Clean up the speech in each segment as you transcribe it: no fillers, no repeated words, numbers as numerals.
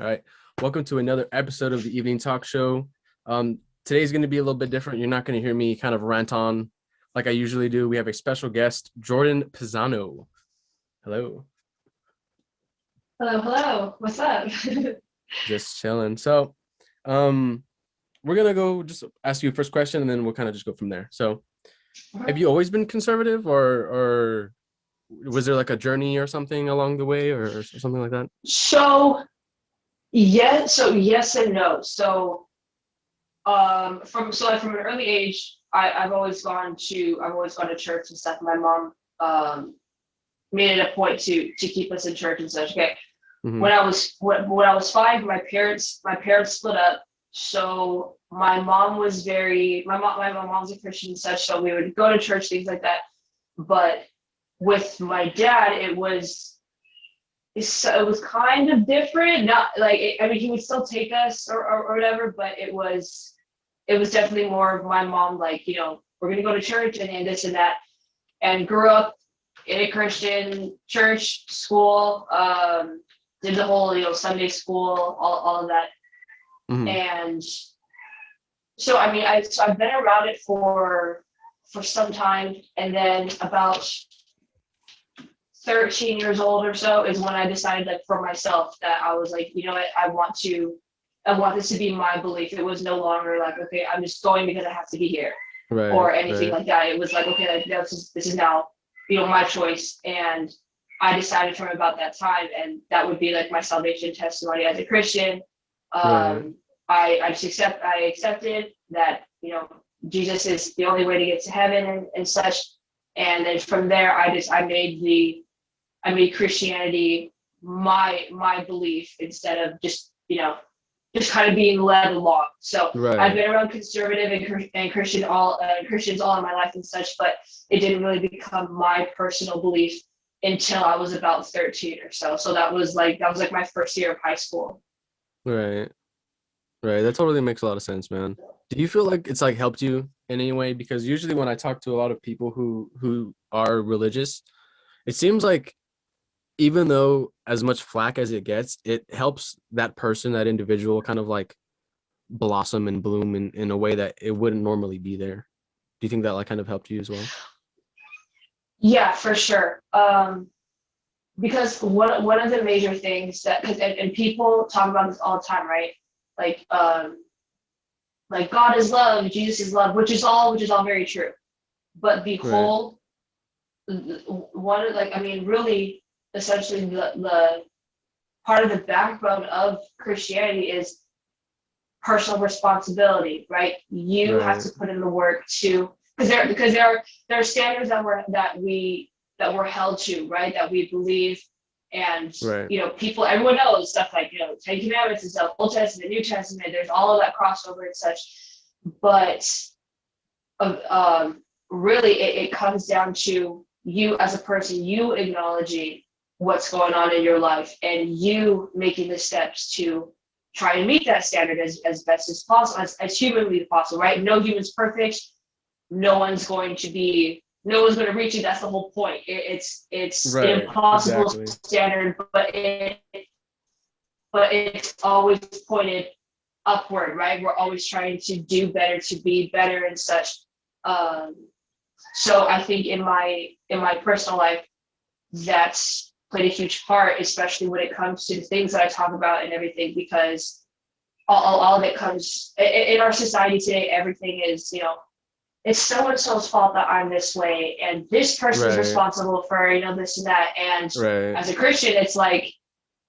All right. Welcome to another episode of the Evening Talk Show. Today's going to be a little bit different. You're not going to hear me kind of rant on like I usually do. We have a special guest, Jordan Pizano. Hello. Hello, hello. What's up? Just chilling. So, we're going to go just ask you a first question and then we'll kind of just go from there. So, have you always been conservative or was there like a journey or something along the way or something like that? So yes and no. From an early age, I've always gone to church and stuff. My mom made it a point to keep us in church and such. Okay. Mm-hmm. When I was 5, my parents split up. So my mom's a Christian and such, so we would go to church, things like that. But with my dad, it was kind of different. Not like he would still take us or whatever, but it was definitely more of my mom, like, we're gonna go to church and this and that, and grew up in a Christian church school, did the whole Sunday school, all of that. Mm-hmm. And so I've been around it for some time, and then about 13 years old or so is when I decided, like, for myself, that I was like, you know what, I want this to be my belief. It was no longer like, okay, I'm just going because I have to be here, Right, or anything right. like that. It was like, okay, like, this is now, my choice. And I decided from about that time, and that would be like my salvation testimony as a Christian. Right. I accepted that, Jesus is the only way to get to heaven and such. And then from there, I made Christianity my belief, instead of just kind of being led along. So I've Right. been around conservative and Christians all in my life and such, but it didn't really become my personal belief until I was about 13 or so. So that was like my first year of high school. Right. Right. That totally makes a lot of sense, man. Do you feel like it's like helped you in any way? Because usually when I talk to a lot of people who are religious, it seems like even though as much flack as it gets, it helps that person, that individual kind of like blossom and bloom in a way that it wouldn't normally be there. Do you think that like kind of helped you as well? Yeah, for sure. Because one of the major things that, and people talk about this all the time, right? Like, like God is love, Jesus is love, which is all very true. But the Right. whole one of, like, really, essentially, the part of the backbone of Christianity is personal responsibility, right? You have Right. to put in the work to, because there are standards that we're held to, right? That we believe. And Right. everyone knows stuff like, Ten Commandments and stuff, Old Testament, New Testament. There's all of that crossover and such, but really, it comes down to you as a person, you acknowledging what's going on in your life, and you making the steps to try and meet that standard as best as possible, as humanly possible, right? No human's perfect. No one's going to reach it. That's the whole point. It's an Right. impossible Exactly. standard, but it's always pointed upward, right? We're always trying to do better, to be better and such. Um, so I think in my personal life, that's played a huge part, especially when it comes to the things that I talk about and everything, because all of it comes in our society today. Everything is, it's so and so's fault that I'm this way, and this person's Right. responsible for this and that. And Right. as a Christian, it's like,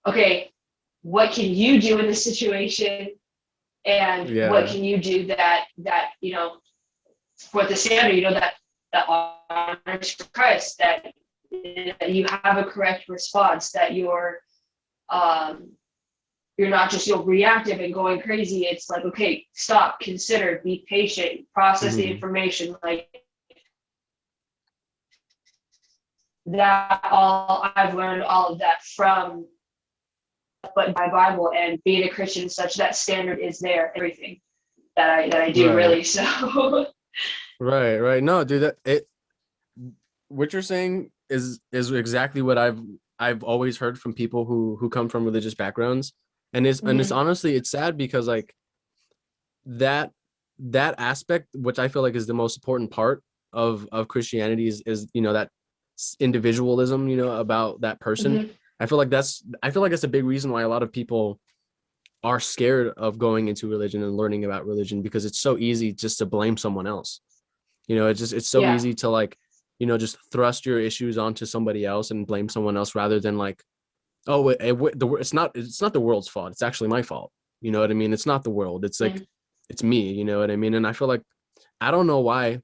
okay, what can you do in this situation, and what Yeah. can you do that for the standard, that honors Christ, that you have a correct response, that um you're not just reactive and going crazy. It's like, okay, stop, consider, be patient, process the Hmm. information, like that. All I've learned all of that from, but my Bible and being a Christian, such that standard is there, everything that I do, Right. really. So Right. Right. No, dude, what you're saying is exactly what I've always heard from people who come from religious backgrounds. And it's Mhm. honestly, it's sad because like that that aspect, which I feel like is the most important part of Christianity, is that individualism, about that person. Mhm. I feel like that's a big reason why a lot of people are scared of going into religion and learning about religion, because it's so easy just to blame someone else. It's so Yeah. easy to like, just thrust your issues onto somebody else and blame someone else, rather than like, oh, it's not the world's fault, it's actually my fault. You know what I mean? It's not the world, it's like, Mhm. it's me. You know what I mean? And I feel like, I don't know why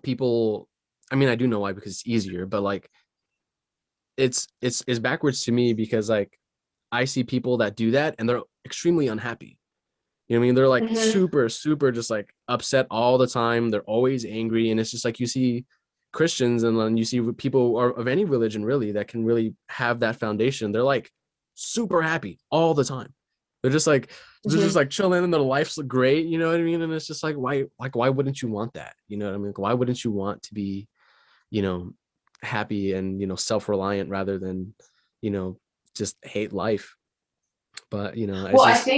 people, I mean, I do know why, because it's easier, but like, it's backwards to me, because like, I see people that do that and they're extremely unhappy. You know what I mean? They're like Mhm. super, super just like upset all the time. They're always angry. And it's just like, you see Christians, and then you see people are of any religion really that can really have that foundation. They're like super happy all the time. They're just like, Mhm. chilling and their life's great. You know what I mean? And it's just like, why wouldn't you want that? You know what I mean? Like, why wouldn't you want to be, you know, happy and, self-reliant, rather than, you know, just hate life? But, it's Well, just,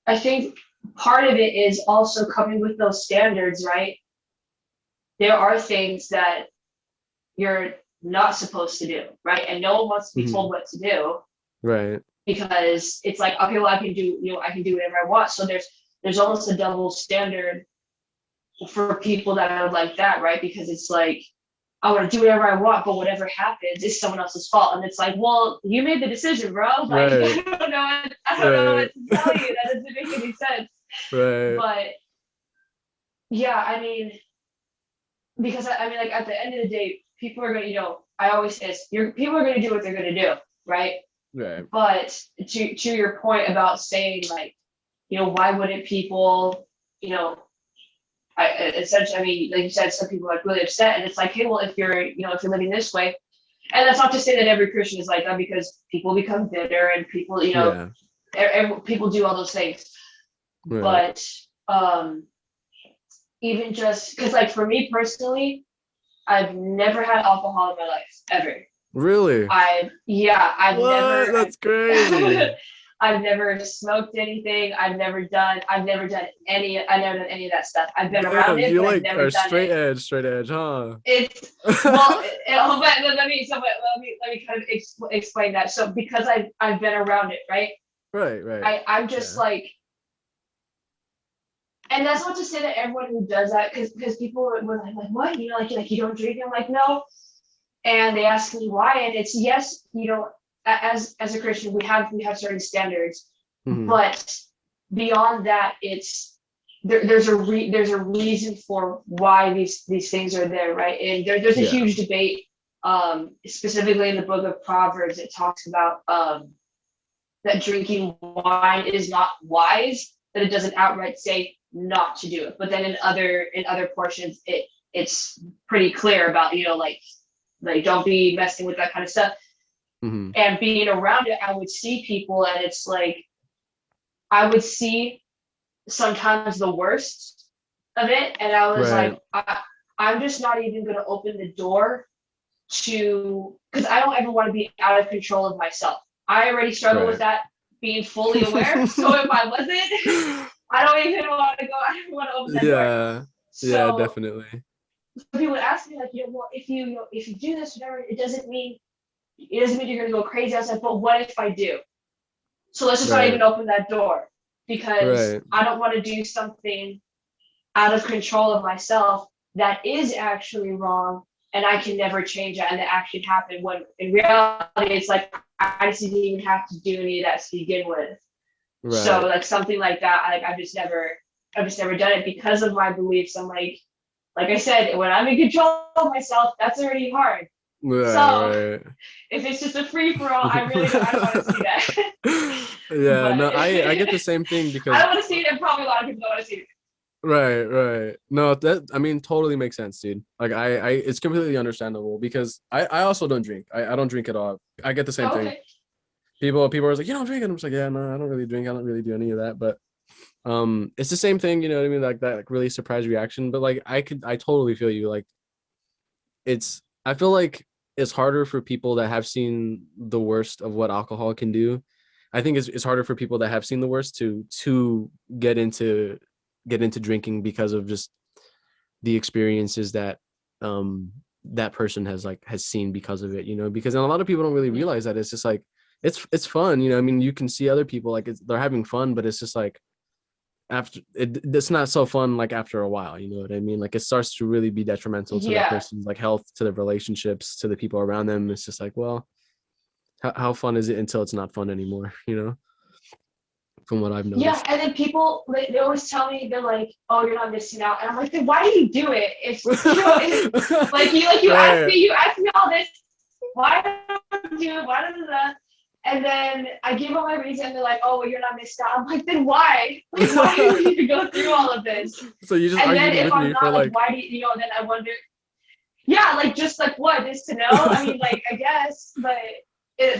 I think part of it is also coming with those standards, right? There are things that you're not supposed to do, right? And no one wants to be told mhm, what to do, right. because it's like, okay, well, I can do whatever I want. So there's almost a double standard for people that are like that, right? Because it's like, I want to do whatever I want, but whatever happens is someone else's fault. And it's like, well, you made the decision, bro. Like, Right. I don't know Right. what to tell you. That doesn't make any sense. Right. But yeah, I mean, because I mean, like at the end of the day, people are going to, I always say this, people are going to do what they're going to do, right? Right. But to your point about saying like, why wouldn't people, you know, essentially, I mean, like you said, some people are like really upset, and it's like, hey, well, if you're living this way, and that's not to say that every Christian is like that, because people become bitter and people, Yeah. people do all those things. Right. But um, even just because, like, for me personally, I've never had alcohol in my life ever. Really? What? I've That's crazy. I've never smoked anything. I've never done any of that stuff. I've been around Damn, it, you but I've like never are done it. straight edge, huh? It's well, but let me kind of explain that. So because I've been around it, right? Right, right. I'm just Yeah. like, and that's not to say that everyone who does that, because people were like, what? Like you don't drink? I'm like, no. And they ask me why, and it's yes, as a Christian, we have certain standards, Hmm. but beyond that, there's a reason for why these things are there, right? And there's a Yeah. huge debate, specifically in the book of Proverbs. It talks about that drinking wine is not wise, that it doesn't outright say not to do it, but then in other portions, it's pretty clear about, like don't be messing with that kind of stuff. Hmm. And being around it, I would see people, and it's like I would see sometimes the worst of it, and I was Right. like, I'm just not even going to open the door to, because I don't ever want to be out of control of myself. I already struggle with Right. that, being fully aware. So if I wasn't, I don't even want to go. I don't want to open that door. Yeah. Yeah, So definitely. people would ask me like, well, if you do this, whatever, it doesn't mean you're going to go crazy. I was like, but what if I do? So let's just not even Right. open that door, because Right. I don't want to do something out of control of myself that is actually wrong, and I can never change that, and that actually happened, when in reality it's like I just didn't even have to do any of that to begin with. So Right. like something like that, I've just never done it because of my beliefs. I'm like I said, when I'm in control of myself, that's already hard. So Right. if it's just a free for all, I don't want to see that. Yeah, But no, I get the same thing I because, don't want to see it, and probably a lot of people don't want to see it. right, right. No, that, I mean, totally makes sense, dude. Like, it's completely understandable, because I also don't drink. I don't drink at all. I get the same Oh, thing. okay. People are like, you don't drink, and I'm just like, yeah, no, I don't really drink. I don't really do any of that. But it's the same thing, you know what I mean? Like that, like really surprise reaction. But like, I totally feel you. Like, I feel like it's harder for people that have seen the worst of what alcohol can do, I think it's harder for people that have seen the worst to get into drinking because of just the experiences that that person has seen because of it, you know, because a lot of people don't really realize that it's just like it's fun, you know. I mean, you can see other people like they're having fun, but it's just like after it's not so fun like after a while, you know what I mean? Like it starts to really be detrimental to that Yeah. person's like health, to their relationships, to the people around them. It's just like, well, how fun is it until it's not fun anymore, you know, from what I've Yeah, noticed. and then people they always tell me they're like, "Oh, you're not missing out," and I'm like, "Then why do you do it? If like Right. you ask me all this, why don't you do it? Why don't you do that?" And then I give them my reason. They're like, "Oh, well, you're not missing out." I'm like, "Then why? Like, why do you need to go through all of this?" So you just And then argued if with I'm me for not like, like, why do you know? Then I wonder, yeah, like just like what, just to know? I mean, like I guess, but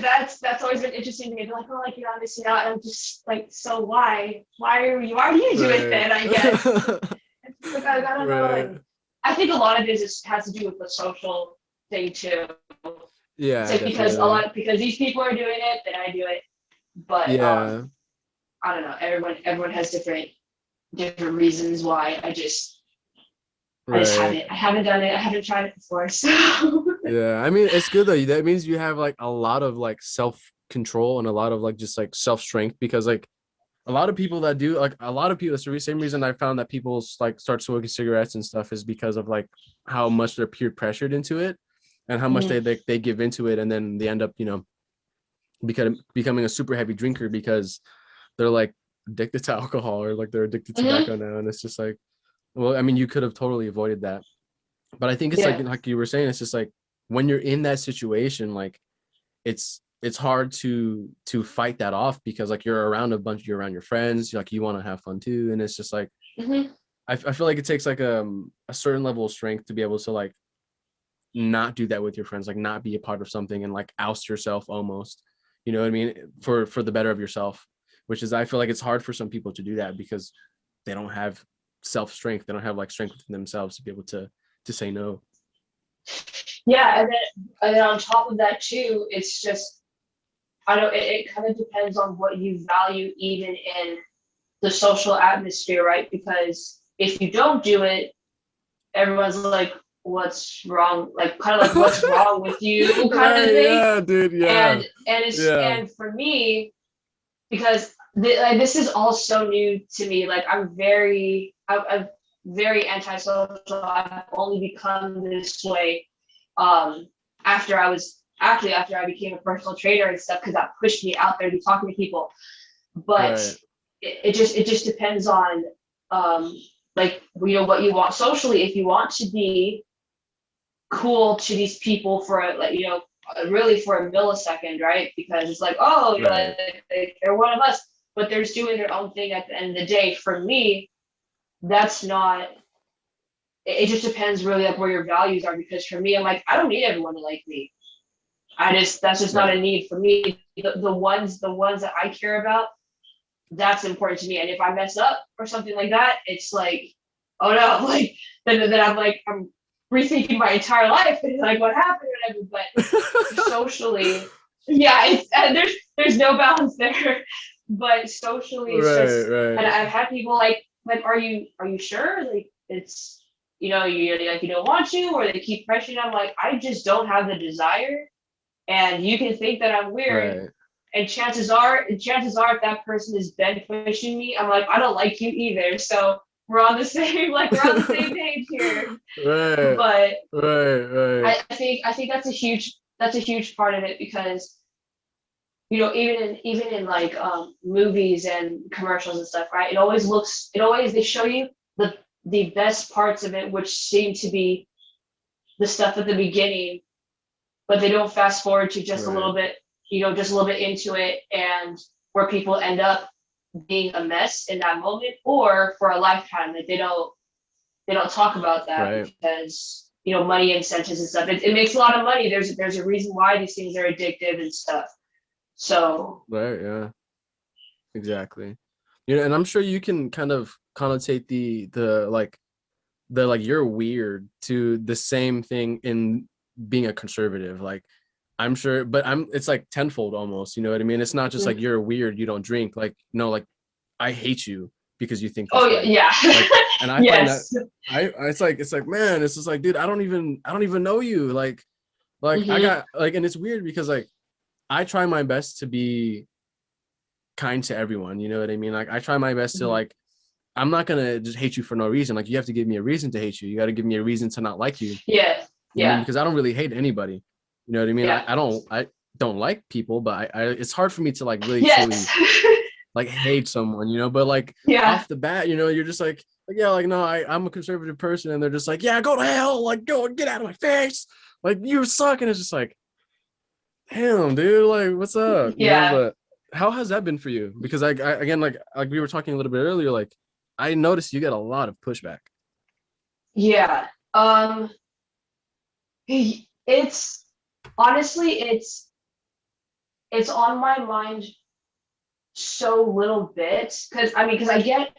that's always been interesting to me. They're like, oh, like you're not missing out. And I'm just like, so why do you do it right. then? I guess it's like I don't know, Right. and I think a lot of it has to do with the social thing too. It's Yeah, like definitely. because these people are doing it, then I do it. But Yeah. I don't know. Everyone has different reasons why. Right. I haven't done it. I haven't tried it before. So Yeah. I mean, it's good though. That means you have like a lot of like self control and a lot of like just like self strength, because like a lot of people that do like a lot of people, it's the same reason I found that people like start smoking cigarettes and stuff is because of like how much they're peer pressured into it and how much mm, they give into it, and then they end up, you know, becoming a super heavy drinker because they're like addicted to alcohol or like they're addicted to mhm, tobacco now. And it's just like, well, I mean, you could have totally avoided that. But I think it's yeah. like you were saying, it's just like when you're in that situation, like it's hard to fight that off because like you're around your friends, like you want to have fun too. And it's just like Mhm. I feel like it takes like a certain level of strength to be able to like not do that with your friends, like not be a part of something and like oust yourself almost, you know what I mean, for the better of yourself, which is I feel like it's hard for some people to do that because they don't have self strength, they don't have like strength within themselves to be able to say no. Yeah, and then on top of that too, it's just I don't. It kind of depends on what you value, even in the social atmosphere, right? Because if you don't do it, everyone's like, "What's wrong?" Like kind of like, "What's wrong with you?" kind of Right, thing. yeah, dude, yeah, yeah, And for me, because like, this is all so new to me. Like I'm very antisocial. I've only become this way um, after I became a personal trainer and stuff because that pushed me out there to be talking to people. But right, it just depends on um, like you know what you want socially. If you want to be cool to these people for like you know really for a millisecond, right? Because it's like oh you're right, like they're one of us, but they're just doing their own thing at the end of the day. For me, that's not it just depends really like where your values are because for me I'm like I don't need everyone to like me. That's just not right, a need for me. The ones that I care about, that's important to me. And if I mess up or something like that, it's like, oh no, like then I'm like I'm rethinking my entire life and like what happened or whatever. But socially, yeah, it's there's no balance there. But socially, it's right, just and right, I've had people like are you sure like it's you know you like you don't want to or they keep pressuring. I'm like I just don't have the desire and you can think that I'm weird. right, And chances are, if that person has been pushing me, I'm like, I don't like you either. So we're on the same, like we're on the same page here. right, But right, right, I think that's a huge part of it because you know even in like movies and commercials and stuff, right? It always they show you the best parts of it, which seem to be the stuff at the beginning but they don't fast forward to just a right, little bit, you know, just a little bit into it and where people end up being a mess in that moment or for a lifetime. Like they don't talk about that right, because you know money incentives and stuff. It makes a lot of money. There's a reason why these things are addictive and stuff. So right, yeah, exactly. You know, and I'm sure you can kind of connotate the like you're weird to the same thing in being a conservative. Like I'm sure, but it's like tenfold almost, you know what I mean? It's not just like Mhm. you're weird, you don't drink. Like, no, like I hate you because you think Oh this way. yeah. Like, and I find that Yes. it's like, man, it's just like, dude, I don't even know you. Like I Hmm. got like, and it's weird because like I try my best to be kind to everyone, you know what I mean? Like I try my best to Hmm. like, I'm not gonna just hate you for no reason. Like you have to give me a reason to hate you. You got to give me a reason to not like you. Yeah. You know what I mean? Yeah. Because I don't really hate anybody. You know what I mean? Yeah. I don't like people, but it's hard for me to like really Yes. truly like hate someone, you know. But like Yeah. off the bat, you know, you're just like yeah, like no, I'm a conservative person, and they're just like, yeah, go to hell, like go get out of my face, like you suck, and it's just like, damn, dude, like what's up, you know? Yeah. But how has that been for you? Because I again, like we were talking a little bit earlier, like I noticed you get a lot of pushback. Yeah. It's honestly, it's on my mind so little bit because I mean, because I get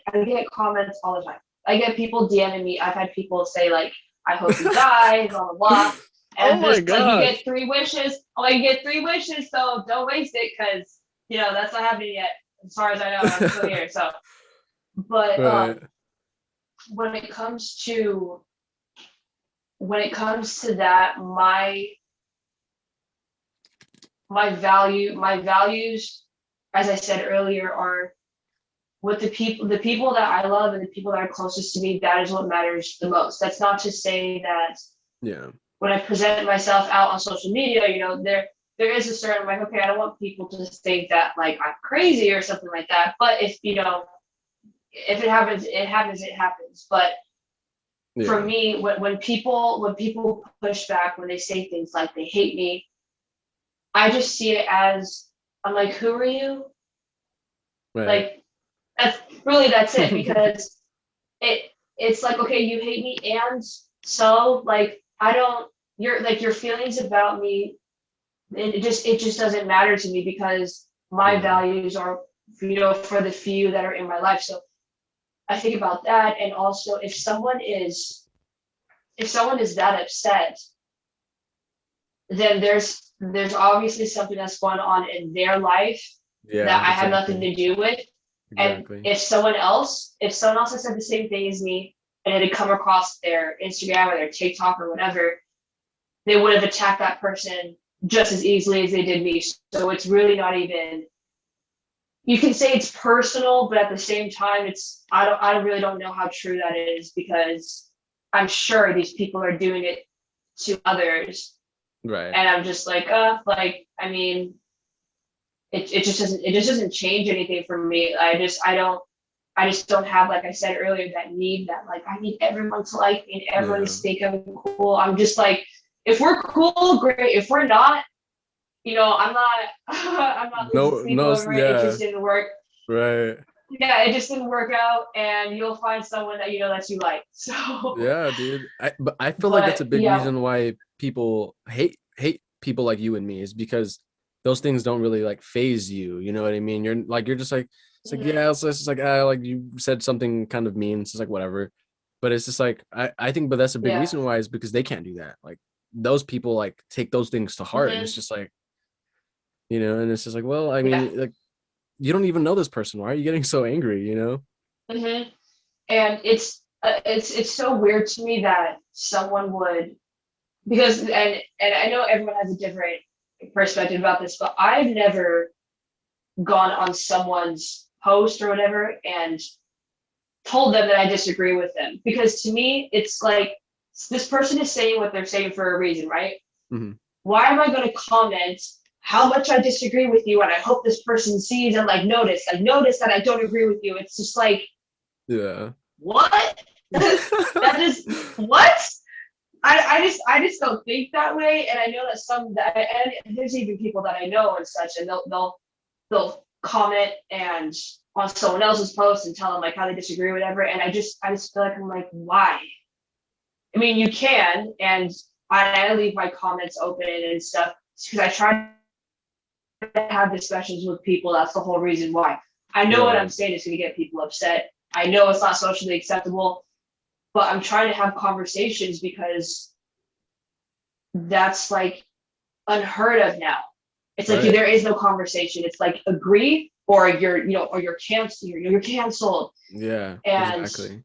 comments all the time. I get people DMing me. I've had people say like, "I hope you die," blah blah blah, and Oh I'm my just like, "You gosh. get 3 wishes. Oh, you get 3 wishes, so don't waste it because that's not happening yet. As far as I know, I'm still here." So, but Right. when it comes to that, my values, as I said earlier, are with the people that I love and the people that are closest to me. That is what matters the most. That's not to say that Yeah. when I present myself out on social media, there is a certain like, okay, I don't want people to think that like I'm crazy or something like that. But if it happens, it happens, it happens. But for Yeah. me, when people push back, when they say things like they hate me, I just see it as, I'm like, who are you? Right. Like, that's it, because it's like, okay, you hate me, and so like I don't your feelings about me, it just doesn't matter to me, because my Yeah. values are, for the few that are in my life. So I think about that. And also, if someone is that upset, then there's obviously something that's going on in their life that Yeah, I have nothing exactly. to do with. And Exactly. if someone else had said the same thing as me, and it had come across their Instagram or their TikTok or whatever, they would have attacked that person just as easily as they did me. So it's really not even, you can say it's personal, but at the same time, I really don't know how true that is, because I'm sure these people are doing it to others. Right. And I'm just like, I mean, it just doesn't change anything for me. I just don't have, like I said earlier, that need, that like I need everyone to like me and everyone Yeah. to think I'm cool. I'm just like, if we're cool, great. If we're not, I'm not I'm not losing No, sleep no, over it. It yeah. just didn't work. Right. Yeah, it just didn't work out, and you'll find someone that you like. So, Yeah, dude. But I feel like that's a but big yeah. reason why people hate people like you and me is because those things don't really like phase you. You know what I mean? You're just like it's like Mhm. yeah, it's just like like you said something kind of mean. It's just like whatever. But it's just like I think, but that's a big Yeah. reason why is because they can't do that. Like those people like take those things to heart, and it's Hmm. just like and it's just like well, I Yeah. mean, like you don't even know this person. Why are you getting so angry? You know? Hmm. And it's so weird to me that someone would, because and I know everyone has a different perspective about this, but I've never gone on someone's post or whatever and told them that I disagree with them, because to me it's like, this person is saying what they're saying for a reason, right? Hmm. Why am I going to comment how much I disagree with you, and I hope this person sees and like notice that I don't agree with you? It's just like, Yeah. what? That is what? I just don't think that way. And I know that and there's even people that I know and such, and they'll comment and on someone else's post and tell them like how they disagree or whatever. And I just feel like, I'm like, why? I mean, you can, and I leave my comments open and stuff, because I try to have discussions with people. That's the whole reason why. I know what I'm Right. saying is going to get people upset. I know it's not socially acceptable, but I'm trying to have conversations, because that's like, unheard of now. It's like Right. there is no conversation. It's like agree or you're canceled. You're canceled. Yeah, And exactly.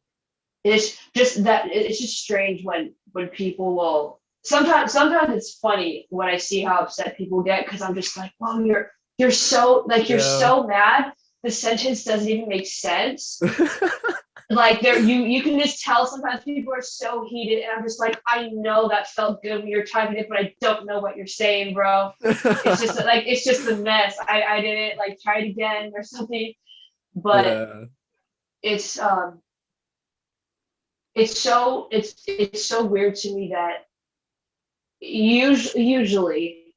it's just strange when people will sometimes it's funny when I see how upset people get because I'm just like, well, you're so like you're Yeah. so mad the sentence doesn't even make sense. Like there you can just tell sometimes people are so heated and I'm just like, I know that felt good when you're typing it, but I don't know what you're saying, bro. It's just like it's just a mess. I didn't like try it again or something. But Yeah. it's it's so weird to me that usually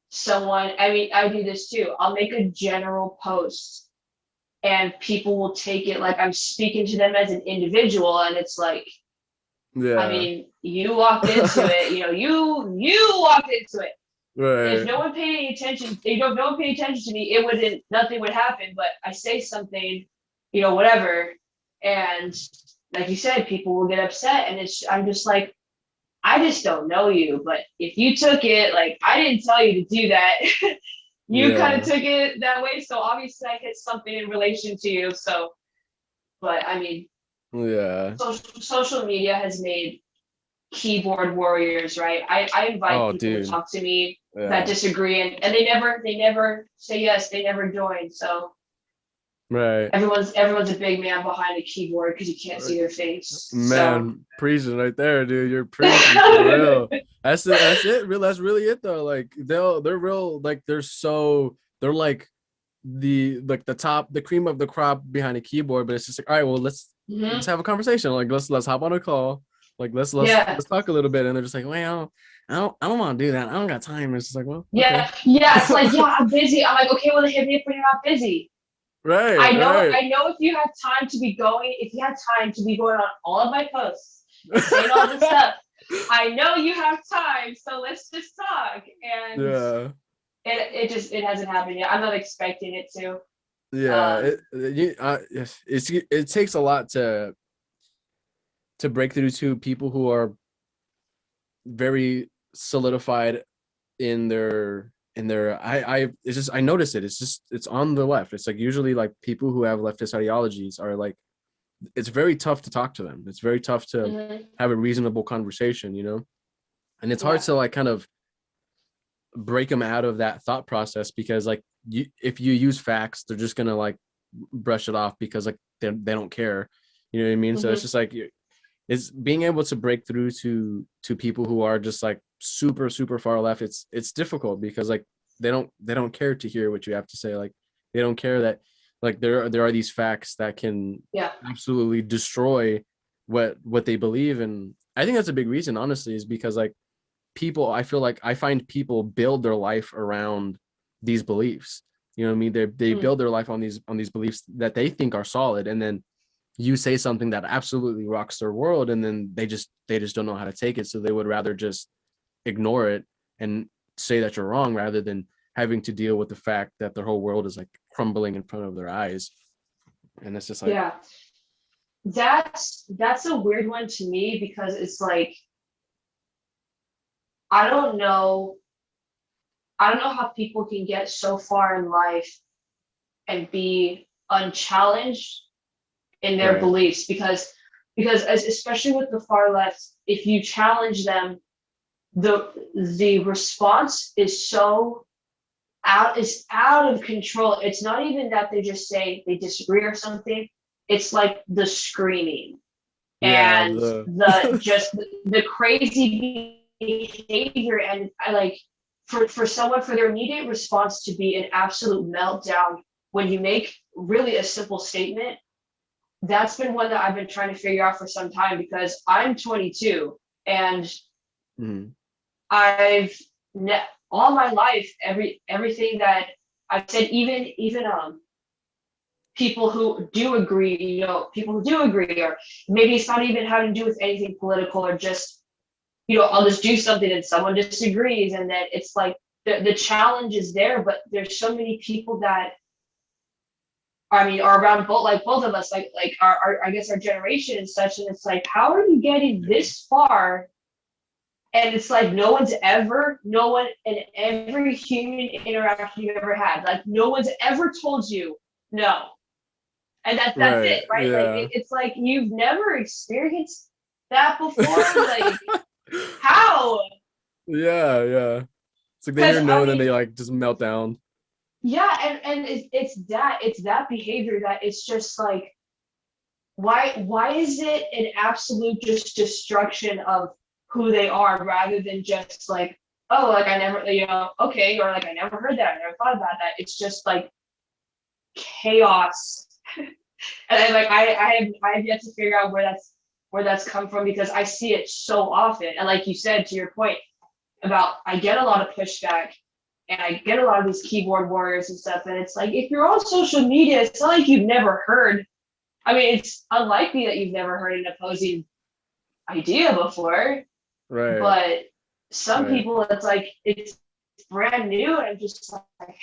someone, I mean, I do this too. I'll make a general post and people will take it like I'm speaking to them as an individual, and it's like, I Yeah. mean, you walked into it, you walked into it. If Right. no one paid any attention, if no one paid attention to me, it wouldn't, nothing would happen. But I say something, whatever, and like you said, people will get upset, and I'm just like, I just don't know you, but if you took it, like I didn't tell you to do that. You kind of Yeah. took it that way, so obviously I hit something in relation to you. So, but I mean, Yeah. social media has made keyboard warriors, right? I invite Oh, people to dude. talk to me that Yeah. disagree, and they never say yes, they never join. So Right. everyone's a big man behind a keyboard because you can't see their face. So Man, preaching right there, dude. You're preaching for real. That's it. That's it. Real. That's really it, though. Like they're real. Like they're like the top, the cream of the crop behind a keyboard. But it's just like, all right, well, let's mhm. have a conversation. Like let's hop on a call. Like Yeah. let's talk a little bit. And they're just like, well, I don't want to do that. I don't got time. It's just like, well, okay. Yeah, it's like, yeah, I'm busy. I'm like, okay, well, hit me up when you're not busy. Right. Right. I know if you have time to be going, if you had time to be going on all of my posts and saying all this stuff, I know you have time, so let's just talk. And Yeah. it hasn't happened yet. I'm not expecting it to. Yeah. Um, It takes a lot to break through to people who are very solidified in their I it's just I notice it. It's just it's on the left. It's like usually like people who have leftist ideologies are like, it's very tough to talk to them. It's very tough to mhm, have a reasonable conversation. And it's hard yeah, to like kind of break them out of that thought process because like if you use facts, they're just gonna like brush it off because like they don't care. You know what I mean? So it's mhm, just like it's being able to break through to people who are just like super super far left. It's difficult because like they don't care to hear what you have to say. Like they don't care that like there are these facts that can yeah, absolutely destroy what they believe. And I think that's a big reason, honestly, is because like people, I feel like I find people build their life around these beliefs. You know what I mean? They mm, build their life on these beliefs that they think are solid, and then you say something that absolutely rocks their world, and then they just don't know how to take it, so they would rather just ignore it and say that you're wrong rather than having to deal with the fact that their whole world is like crumbling in front of their eyes. And it's just like, yeah. That's a weird one to me because it's like I don't know. I don't know how people can get so far in life and be unchallenged in their right. beliefs because especially with the far left, if you challenge them, the response is out of control. It's not even that they just say they disagree or something. It's like the screaming Yeah, and the the just the crazy behavior. And I like for someone for their immediate response to be an absolute meltdown when you make really a simple statement. That's been one that I've been trying to figure out for some time because I'm 22 and Mhm. I've all my life everything that I've said, even people who do agree, people who do agree, or maybe it's not even having to do with anything political, or just I'll just do something and someone disagrees, and then it's like the challenge is there, but there's so many people that I mean are around both of us, like our I guess our generation and such, and it's like, how are you getting Yeah. this far And it's like no one in every human interaction you've ever had, like no one's ever told you no. And that's Right. it, right? Like Yeah. it's like you've never experienced that before. Like how? Yeah, yeah. It's like they Because hear no I and then mean, they like just melt down. yeah, and it's that behavior that it's just like why is it an absolute just destruction of who they are rather than just like, oh, like I never, okay, or like I never heard that, I never thought about that. It's just like chaos. And I have yet to figure out where that's come from, because I see it so often. And like you said, to your point about, I get a lot of pushback and I get a lot of these keyboard warriors and stuff. And it's like, if you're on social media, it's not like you've never heard. I mean, it's unlikely that you've never heard an opposing idea before, Right. but some Right. people, it's like it's brand new, and I'm just like,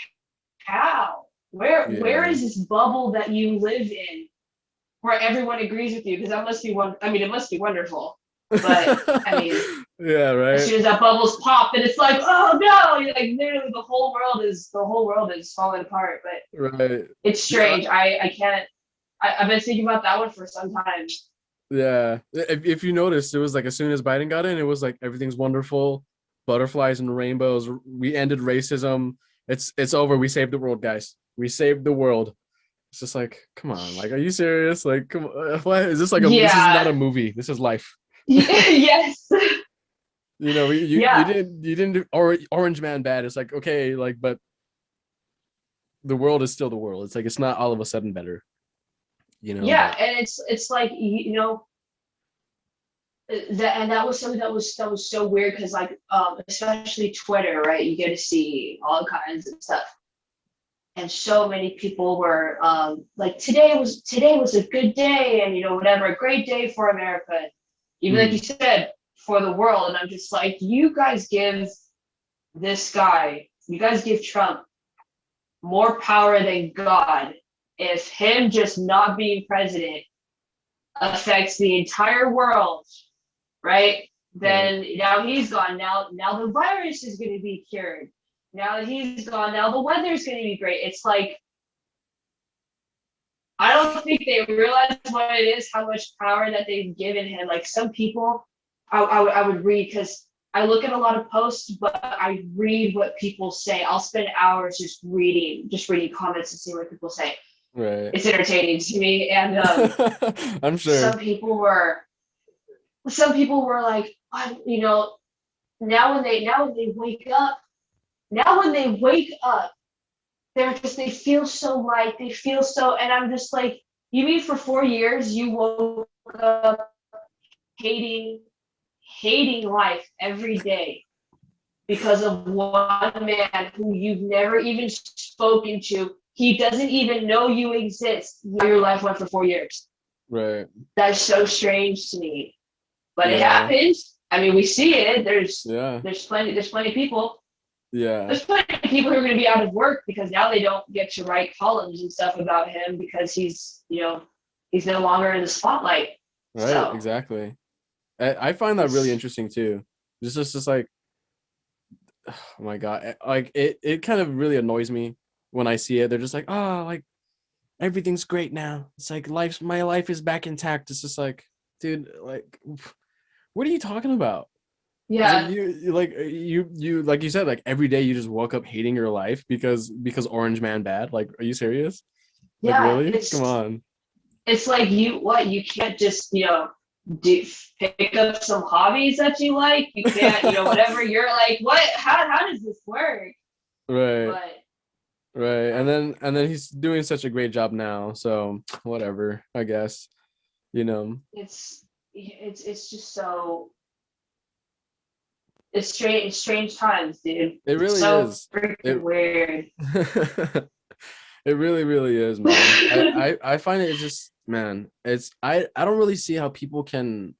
how? Where Yeah. is this bubble that you live in where everyone agrees with you? Because that must be one. I mean, it must be wonderful, but I mean, Yeah, as right. soon as that bubble's popped, and it's like, oh no, you're like literally the whole world is falling apart. But Right. it's Yeah. strange. I can't. I've been thinking about that one for some time. Yeah. If you noticed, it was like as soon as Biden got in, it was like everything's wonderful, butterflies and rainbows. We ended racism. It's over. We saved the world, guys. We saved the world. It's just like, come on, like, are you serious? Like, come on, what is this like this is not Yeah. a movie. This is life. Yes. You know, Yeah. you didn't do Orange Man bad. It's like, okay, like, but the world is still the world. It's like it's not all of a sudden better, Yeah, but and it's like that, and that was something that was so weird, because like especially Twitter, right? You get to see all kinds of stuff, and so many people were like, today was a good day, and whatever, a great day for America, even like you mm, said, for the world. And I'm just like, you guys give Trump more power than God. If him just not being president affects the entire world, right? right, Then now he's gone. Now the virus is going to be cured. Now that he's gone, now the weather's going to be great. It's like, I don't think they realize what it is, how much power that they've given him. Like some people, I would read, because I look at a lot of posts, but I read what people say. I'll spend hours just reading comments and seeing what people say. right. It's entertaining to me. And I'm sure. some people were like, now when they wake up, they feel so light, they feel so, and I'm just like, you mean for 4 years you woke up hating life every day because of one man who you've never even spoken to? He doesn't even know you exist. Your life went for 4 years. Right. That's so strange to me, but it Yeah. happens. I mean, we see it. Yeah. There's plenty of people. Yeah. There's plenty of people who are going to be out of work because now they don't get to write columns and stuff about him, because he's no longer in the spotlight. Right. So Exactly. I find that really it's interesting too. Just like, oh my God, like it kind of really annoys me when I see it. They're just like, oh, like everything's great now. It's like my life is back intact. It's just like, dude, like, what are you talking about? It's like yeah, you like you said, like every day you just woke up hating your life because Orange Man bad. Like, are you serious? Like, yeah. really? Come on. It's like, you can't just do pick up some hobbies that you like. You can't, whatever. You're like, what? How does this work? Right. But Right. I, And then he's doing such a great job now. So whatever, I guess. You know. it's just so, it's strange times, dude. It It's really so is. freaking It weird. it really, really is, man. I find it just, man, I don't really see how people can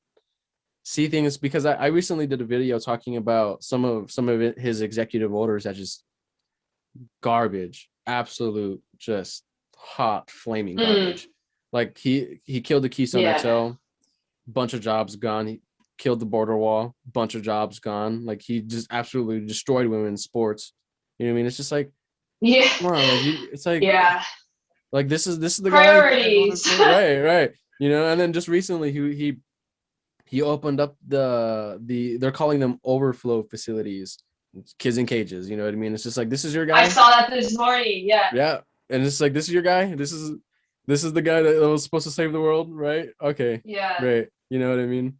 see things because I recently did a video talking about some of his executive orders that just garbage, absolute just hot flaming Mm, garbage. Like he killed the Keystone yeah. XL, bunch of jobs gone. He killed the border wall, bunch of jobs gone. Like he just absolutely destroyed women's sports. You know what I mean? It's just like, Yeah. come on, like it's Yeah. like this is the guy you guys voted Priorities. for, right? You know, and then just recently he opened up they're calling them overflow facilities, kids in cages. You know what I mean? It's just like, this is your I guy, saw that this morning. Yeah. yeah, and it's like, this is your guy. This is the guy that was supposed to save the world, right? Okay, Yeah. great. You know what I mean?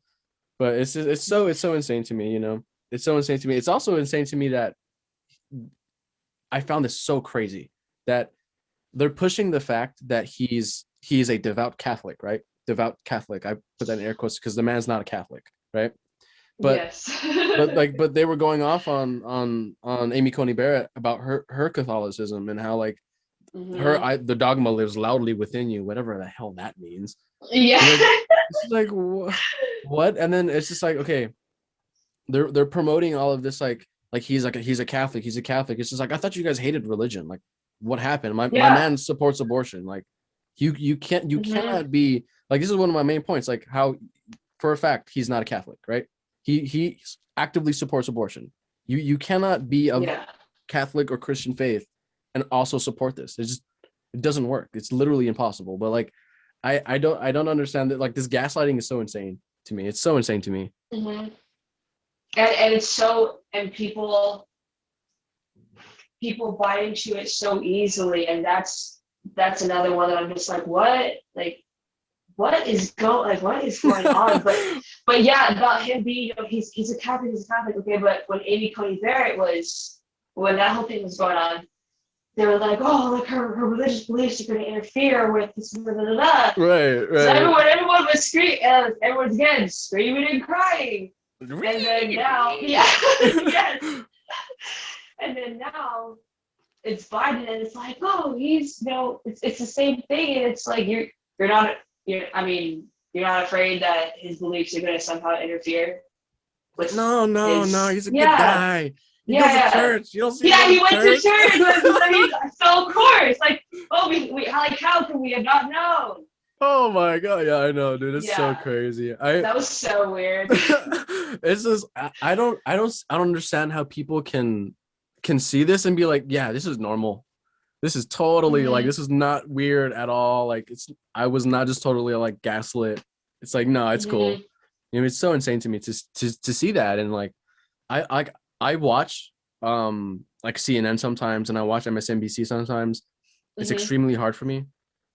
But it's so insane to me. You know, it's so insane to me. It's also insane to me that I found this so crazy that they're pushing the fact that he's a devout Catholic, right? Devout Catholic. I put that in air quotes because the man's not a Catholic, right? But Yes. but they were going off on Amy Coney Barrett about her Catholicism and how like Mhm. the dogma lives loudly within you, whatever the hell that means. Yeah. It's like, what? And then it's just like, okay, they're promoting all of this like he's a Catholic, he's a Catholic. It's just like, I thought you guys hated religion. Like, what happened? My Yeah. man supports abortion. Like, you Mhm. cannot be like, this is one of my main points, like how for a fact he's not a Catholic, right? He actively supports abortion. You cannot be of Yeah. Catholic or Christian faith and also support this. It doesn't work. It's literally impossible. But like, I don't understand that. Like, this gaslighting is so insane to me. It's so insane to me. Mhm. And it's so, and people buy into it so easily, and that's another one that I'm just like, what? Like, what is going on? But yeah, about him being, he's a Catholic, okay. But when Amy Coney Barrett when that whole thing was going on, they were like, oh, like her religious beliefs are going to interfere with this, blah, blah, blah, blah. So Right. everyone was screaming, everyone's again screaming and crying. And then now, yeah, yes. And then now it's Biden, and it's like, oh, it's the same thing, and it's like you're not, you're not afraid that his beliefs are going to somehow interfere with No, his, he's a good yeah, guy. He goes to yeah, church. You don't see him yeah. go He to went to church. church. So of course, like, oh, we like, how can we have not known? Oh my god, yeah, I know, dude. It's so Yeah, crazy. that was so weird. It's just, I don't understand how people can see this and be like, yeah, this is normal. This is totally like, Hmm. this is not weird at all. Like, I was not just totally like gaslit. It's like, no, it's cool. Hmm. You know, it's so insane to me to see that. And like, I I watch like CNN sometimes, and I watch MSNBC sometimes. It's Hmm. extremely hard for me.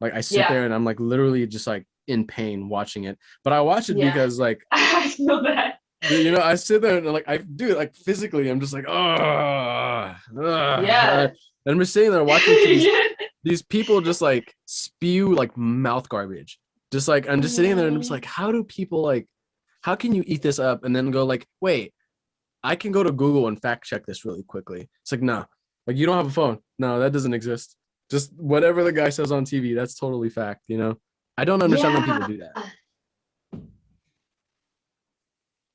Like, I sit Yeah, there and I'm like literally just like in pain watching it. But I watch it yeah. because like, I feel that. you know, I sit there and like, I do it like physically. I'm just like, oh, Yeah. and I'm just sitting there watching to Yeah. these people just like spew like mouth garbage. Just like, I'm just sitting there and I'm just Hmm. like, how do people like, how can you eat this up and then go like, wait, I can go to Google and fact check this really quickly. It's like, no, like, you don't have a phone. No, that doesn't exist. Just whatever the guy says on TV, that's totally fact, you know? I don't understand when people Yeah. do that.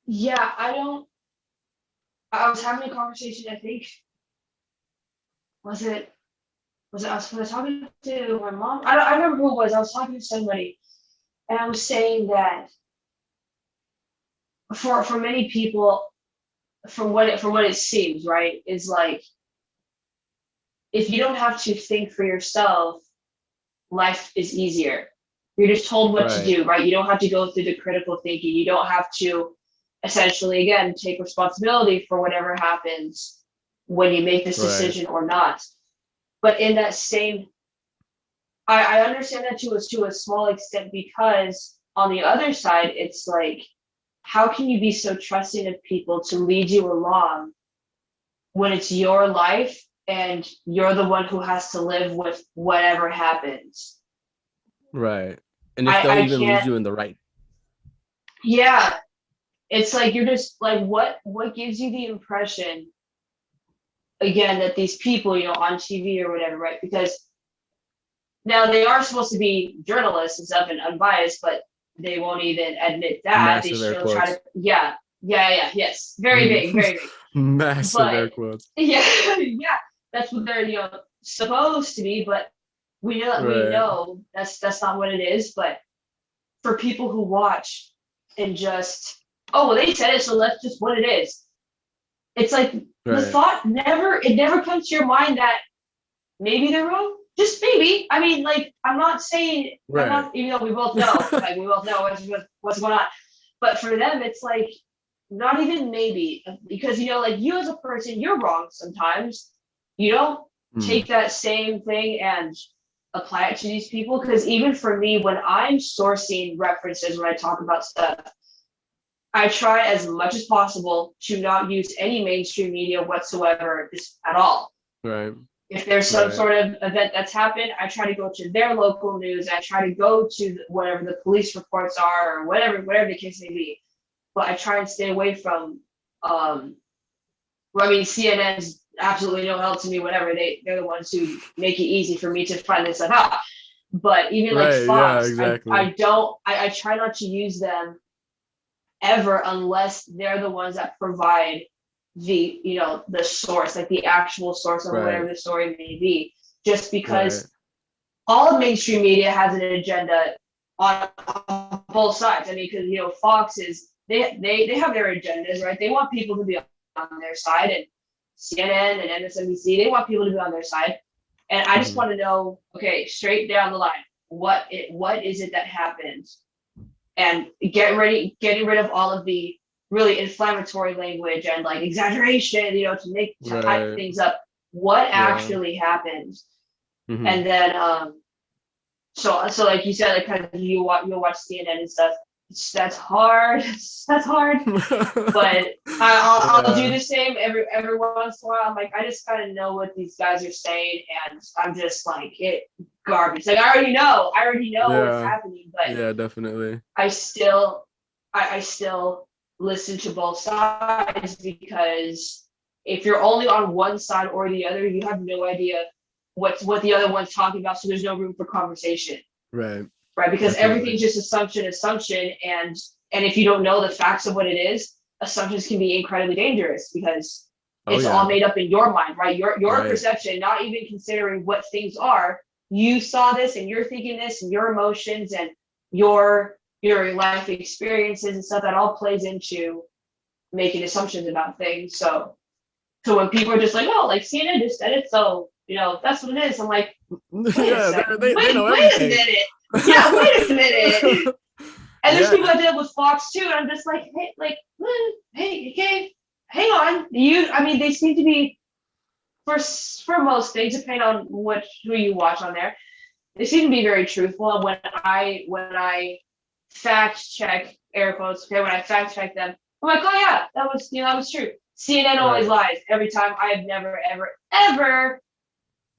Yeah. I was having a conversation, I think, was it, was I talking to my mom? I don't remember who it was. I was talking to somebody, and I was saying that for many people, for what it seems, right, is like, if you don't have to think for yourself, life is easier. You're just told what to Right, do, right? You don't have to go through the critical thinking. You don't have to essentially, again, take responsibility for whatever happens when you make this right, decision or not. But in that same, I understand that to a small extent, because on the other side, it's like, how can you be so trusting of people to lead you along when it's your life and you're the one who has to live with whatever happens? right. And if they'll I even lead can't. you in the right. Yeah, it's like, you're just like, what gives you the impression, again, that these people, on TV or whatever, right? Because now they are supposed to be journalists and stuff and unbiased, but they won't even admit that. They Massive air still try to, quotes. yeah, yeah, yes, very big, very big. Massive But air quotes. yeah, yeah, that's what they're, supposed to be. But Right. that's not what it is. But for people who watch and just oh, well, they said it, so that's just what it is. It's like the Right. thought never comes to your mind that maybe they're wrong. Just maybe. I mean, like, I'm not saying, I'm Right. not, even though we both know, like, we both know what's going on. But for them, it's like, not even maybe, because, like, you as a person, you're wrong sometimes. You don't Mm, take that same thing and apply it to these people. Because even for me, when I'm sourcing references, when I talk about stuff, I try as much as possible to not use any mainstream media whatsoever at all. right. If there's some Right. sort of event that's happened, I try to go to their local news. I try to go to whatever the police reports are, or whatever the case may be. But I try and stay away from. Well, I mean, CNN's absolutely no help to me. Whatever, they're the ones who make it easy for me to find this stuff out. But even like Right. Yeah, Fox, exactly. I try not to use them ever unless they're the ones that provide the source, like the actual source of Right. whatever the story may be, just Right. because all mainstream media has an agenda on both sides. I mean, because Fox is they have their agendas, right? They want people to be on their side, and CNN and MSNBC, they want people to be on their side. And I just Mhm. want to know, okay, straight down the line, what is it that happened, and getting rid of all of the really inflammatory language and like exaggeration, to hype Right. things up. What Yeah. actually happened? Hmm. And then so like you said, like kind of you'll watch CNN and stuff. That's hard. That's hard. But I'll do Yeah. the same every once in a while. I'm like, I just kind of know what these guys are saying, and I'm just like, it garbage. Like I already know what's Yeah. happening, but Yeah, definitely. I still I still listen to both sides, because if you're only on one side or the other, you have no idea what the other one's talking about. So there's no room for conversation, Right. right? Because Definitely. everything's just assumption, and if you don't know the facts of what it is, assumptions can be incredibly dangerous, because Oh it's yeah. all made up in your mind, right? Your Right. perception, not even considering what things are. You saw this and you're thinking this, and your emotions and your life experiences and stuff, that all plays into making assumptions about things. So when people are just like, oh, like CNN just said it, so that's what it is. I'm like, wait a Yeah, second, they know wait a everything. minute. Yeah, wait a minute. And there's people Yeah. that did it with Fox too, and I'm just like, hey, hey, okay, hang on. I mean, they seem to be, for most things, depending on who you watch on there, they seem to be very truthful. And when I fact check, air quotes, okay, when I fact check them, I'm like, oh yeah, that was true. CNN always Right. lies every time. I have never ever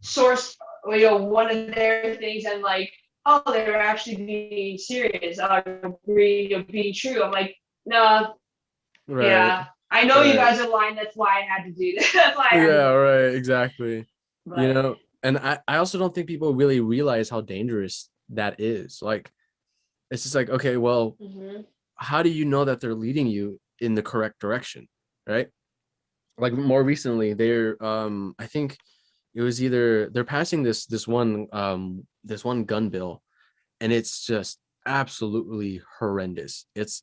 sourced one of their things and like, oh, they're actually being serious, being true. I'm like, no, Right. yeah, I know you Right. guys are lying. That's why I had to do this. That's why I had to Yeah, do it. right, exactly. You But know, and I also don't think people really realize how dangerous that is. Like, it's just like, okay, well, mhm. how do you know that they're leading you in the correct direction? Right? Like more recently, I think it was either they're passing this one gun bill, and it's just absolutely horrendous. It's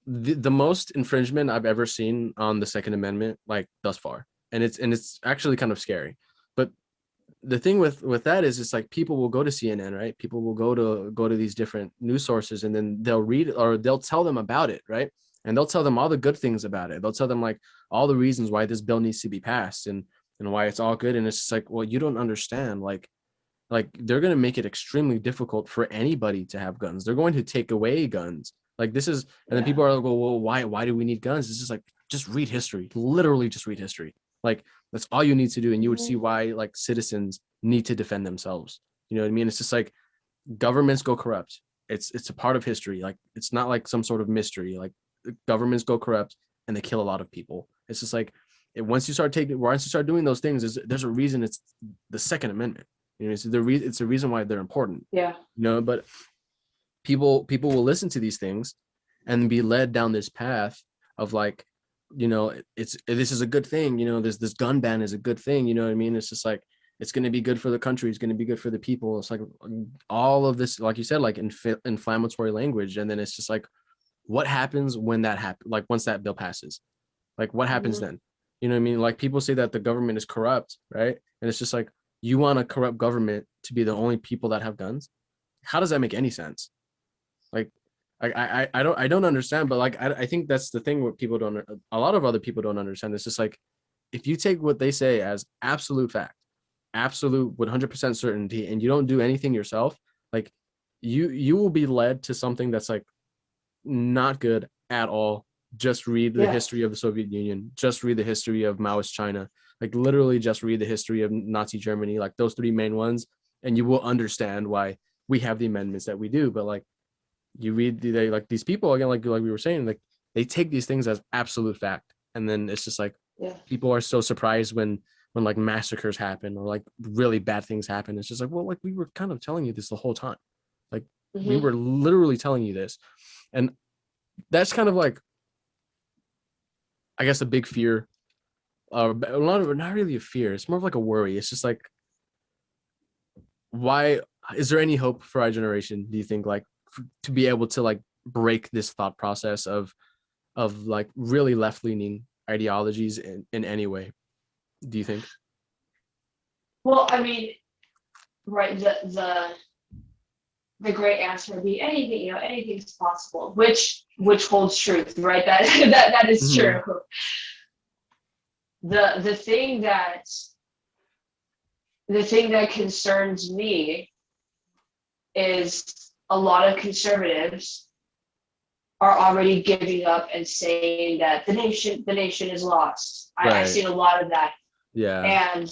the most infringement I've ever seen on the Second Amendment, like thus far, and it's actually kind of scary. But the thing with that is, it's like people will go to CNN, right? People will go to these different news sources, and then they'll read, or they'll tell them about it, right? And they'll tell them all the good things about it. They'll tell them like all the reasons why this bill needs to be passed, and why it's all good. And it's just like, well, you don't understand. Like they're going to make it extremely difficult for anybody to have guns. They're going to take away guns. Like this is, and then Yeah. people are like, well, why do we need guns? It's just like, just read history. Literally just read history. Like that's all you need to do, and you would see Mhm. why like citizens need to defend themselves. You know what I mean? It's just like governments go corrupt. It's a part of history. Like it's not like some sort of mystery. Like governments go corrupt and they kill a lot of people. It's just like once you start doing those things, there's a reason. It's the Second Amendment. You know, it's the reason why they're important. Yeah. You know, but people will listen to these things and be led down this path of like, this is a good thing. This gun ban is a good thing. You know what I mean? It's just like it's going to be good for the country. It's going to be good for the people. It's like all of this, like you said, like inflammatory language, and then it's just like, what happens when that happens? Like once that bill passes, like what happens Mhm. then? You know what I mean? Like people say that the government is corrupt, right? And it's just like, you want a corrupt government to be the only people that have guns? How does that make any sense? Like, I don't understand, but like I think that's the thing what people don't, a lot of other people don't understand. It's just like, if you take what they say as absolute fact, absolute 100% certainty, and you don't do anything yourself, like you will be led to something that's like not good at all. Just read the Yeah. history of the Soviet Union. Just read the history of Maoist China. Like literally, just read the history of Nazi Germany. Like those three main ones, and you will understand why we have the amendments that we do. But like you read they like these people again, like we were saying, like they take these things as absolute fact, and then it's just like Yeah. people are so surprised when like massacres happen or like really bad things happen. It's just like, well, like we were kind of telling you this the whole time. Like we Hmm. were literally telling you this, and that's kind of like, I guess, a big fear. A lot of, not really a fear. It's more of like a worry. It's just like, why is there any hope for our generation? Do you think, like, to be able to like break this thought process of like really left leaning ideologies in any way? Do you think? Well, I mean, right, the great answer would be anything, anything's possible, which holds truth, right? That that is Mm-hmm. true. The thing that concerns me is a lot of conservatives are already giving up and saying that the nation is lost. I've Right. seen a lot of that, Yeah. and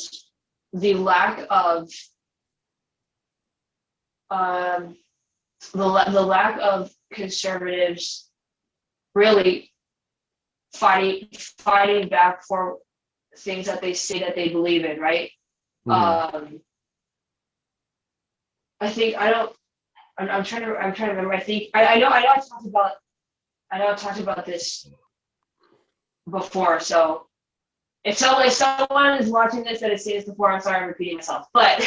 the lack of um, the lack of conservatives really fighting back for things that they say that they believe in, right? Mm-hmm. Um, I think I don't. I'm trying to remember. I think I know I talked about this before. So if someone is watching this that has seen this before, I'm sorry I'm repeating myself. But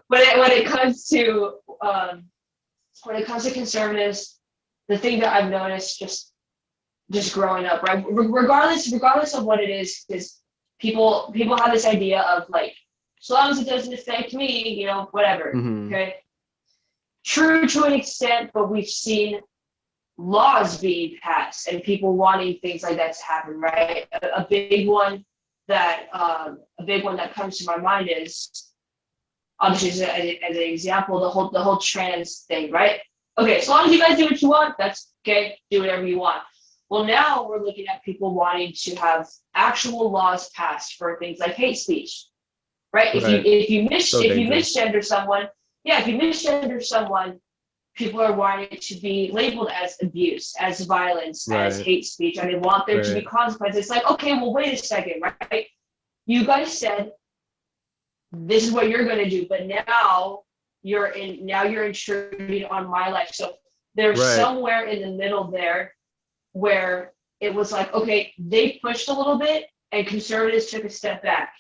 when it comes to conservatives, the thing that I've noticed just growing up, right? Regardless of what it is people have this idea of like, as long as it doesn't affect me, whatever. Mm-hmm. Okay. True to an extent, but we've seen laws being passed and people wanting things like that to happen, right? A big one that comes to my mind is obviously as an example, the whole trans thing, right? Okay, as long as you guys do what you want, that's okay. Do whatever you want. Well, now we're looking at people wanting to have actual laws passed for things like hate speech, right? If you Right. if you So if you dangerous. misgender someone, yeah, if you misgender someone, people are wanting it to be labeled as abuse, as violence, as Right. hate speech, and they want there to be Right. consequences. It's like, okay, well, wait a second, right? You guys said this is what you're going to do, but now you're intruding on my life. So there's Right. somewhere in the middle there where it was like, okay, they pushed a little bit and conservatives took a step back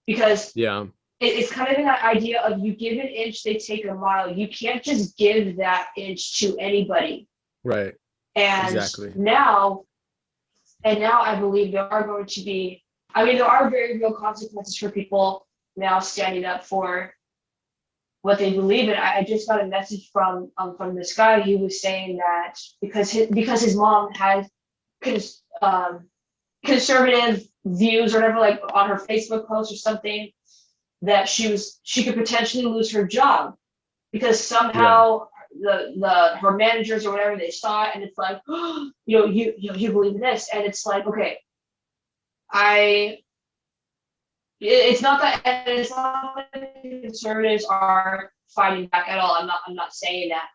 because Yeah. it's kind of in that idea of you give an inch, they take a mile. You can't just give that inch to anybody. Right. And Exactly. now, I believe there are going to be, I mean, there are very real consequences for people now standing up for what they believe in. I just got a message from this guy. He was saying that because his mom had um, conservative views or whatever, like on her Facebook post or something, that she could potentially lose her job because Yeah. somehow the her managers or whatever, they saw it and it's like, oh, you believe in this, and it's like, okay, I it's not that conservatives are fighting back at all. I'm not saying that,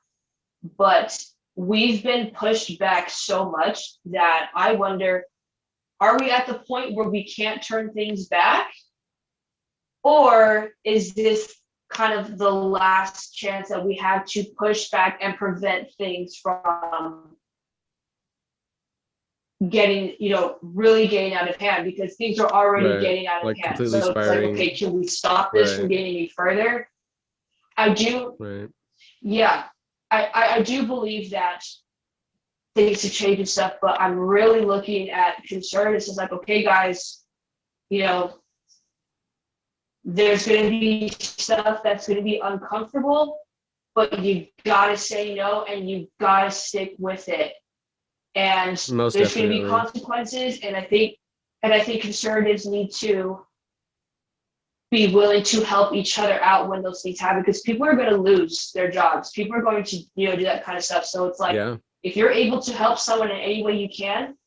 but we've been pushed back so much that I wonder, are we at the point where we can't turn things back, or is this kind of the last chance that we have to push back and prevent things from getting, really getting out of hand, because things are already Right. getting out of Like hand. completely So it's like, okay, spiraling. can we stop this from Right. getting any further? I do, Right. yeah. I do believe that things to change and stuff, but I'm really looking at conservatives as like, okay, guys, you know, there's going to be stuff that's going to be uncomfortable, but you got to say no and you got to stick with it. And Most there's going to be definitely. consequences. And I think conservatives need to be willing to help each other out when those things happen, because people are going to lose their jobs. People are going to, do that kind of stuff. So it's like, Yeah. if you're able to help someone in any way you can,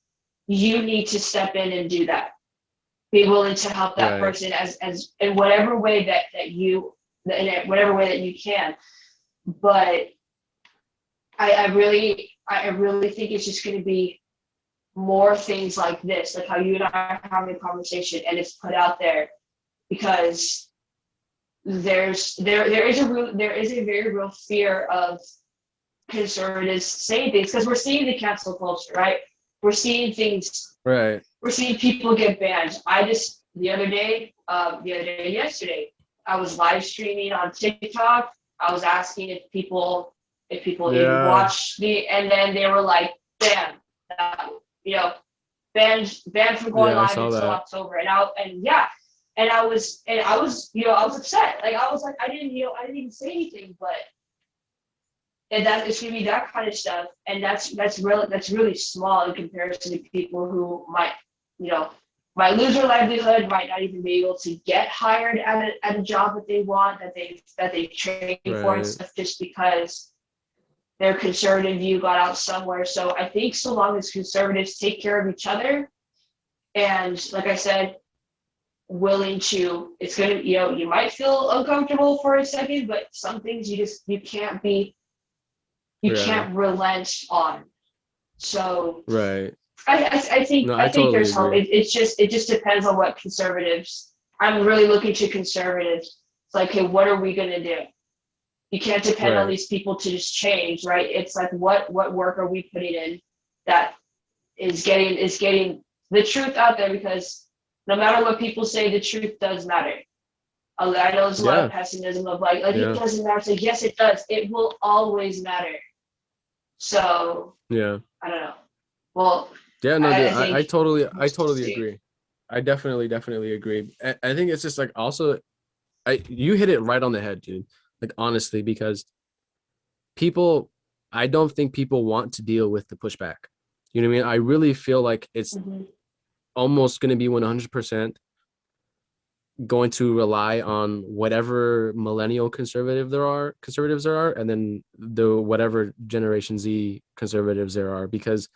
you need to step in and do that. Be willing to help that Right. person as in whatever way in whatever way that you can. But I really think it's just going to be more things like this, like how you and I are having a conversation, and it's put out there, because there is a very real fear of conservatives saying things, because we're seeing the cancel culture, right? We're seeing things. Right. We're seeing people get banned. Yesterday, I was live streaming on TikTok. I was asking if people even Yeah. watch me, and then they were like, banned, you know, banned from going Yeah, I live saw until that. October. And I was I was upset. Like, I was like, I didn't even say anything, but and that it's gonna be that kind of stuff, and that's really small in comparison to people who might lose their livelihood, might not even be able to get hired at a job that they want, that they trained for and Right. stuff, just because their conservative view got out somewhere. So I think so long as conservatives take care of each other, and like I said, willing to, it's gonna, you might feel uncomfortable for a second, but some things you Yeah. can't relent on. So Right. No, I I think totally there's hope. agree. It just depends on what conservatives. I'm really looking to conservatives. It's like, hey, what are we gonna do? You can't depend on Right. these people to just change, right? It's like, what work are we putting in that is getting the truth out there? Because no matter what people say, the truth does matter. I know there's a lot of Yeah. pessimism of like it Yeah. doesn't matter. It's like, yes, it does. It will always matter. So Yeah. I don't know. Well, Yeah, no, dude, I think I we'll totally see. agree. I definitely agree. I think it's just like also you hit it right on the head, dude. Like honestly, because people I don't think people want to deal with the pushback. You know what I mean? I really feel like it's Mhm. almost going to be 100% going to rely on whatever millennial conservatives there are, and then the whatever Generation Z conservatives there are, because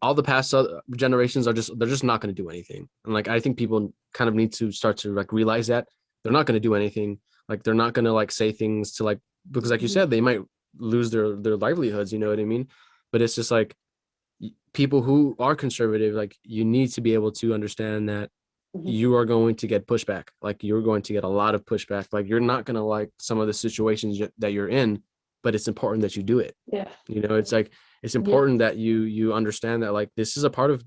all the past generations they're just not going to do anything. And like I think people kind of need to start to like realize that they're not going to do anything. Like they're not going to like say things to like, because like you Mhm. said, they might lose their livelihoods, you know what I mean? But it's just like people who are conservative, like you need to be able to understand that Mhm. you are going to get pushback. Like you're going to get a lot of pushback. Like you're not going to like some of the situations that you're in, but it's important that you do it. Yeah. You know, it's like it's Yeah. important that you understand that like this is a part of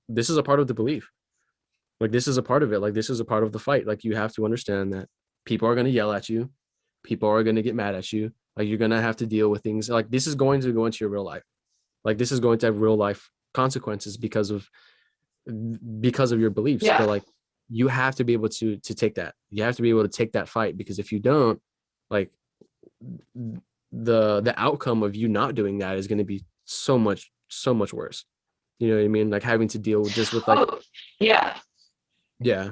the belief. Like this is a part of it. Like this is a part of the fight. Like you have to understand that people are going to yell at you. People are going to get mad at you. Like you're going to have to deal with things. Like this is going to go into your real life. Like this is going to have real life consequences because of your beliefs. Yeah. But like you have to be able to take that. You have to be able to take that fight, because if you don't, like the outcome of you not doing that is going to be so much worse. You know what I mean? Like having to deal just with like, Oh, yeah. yeah.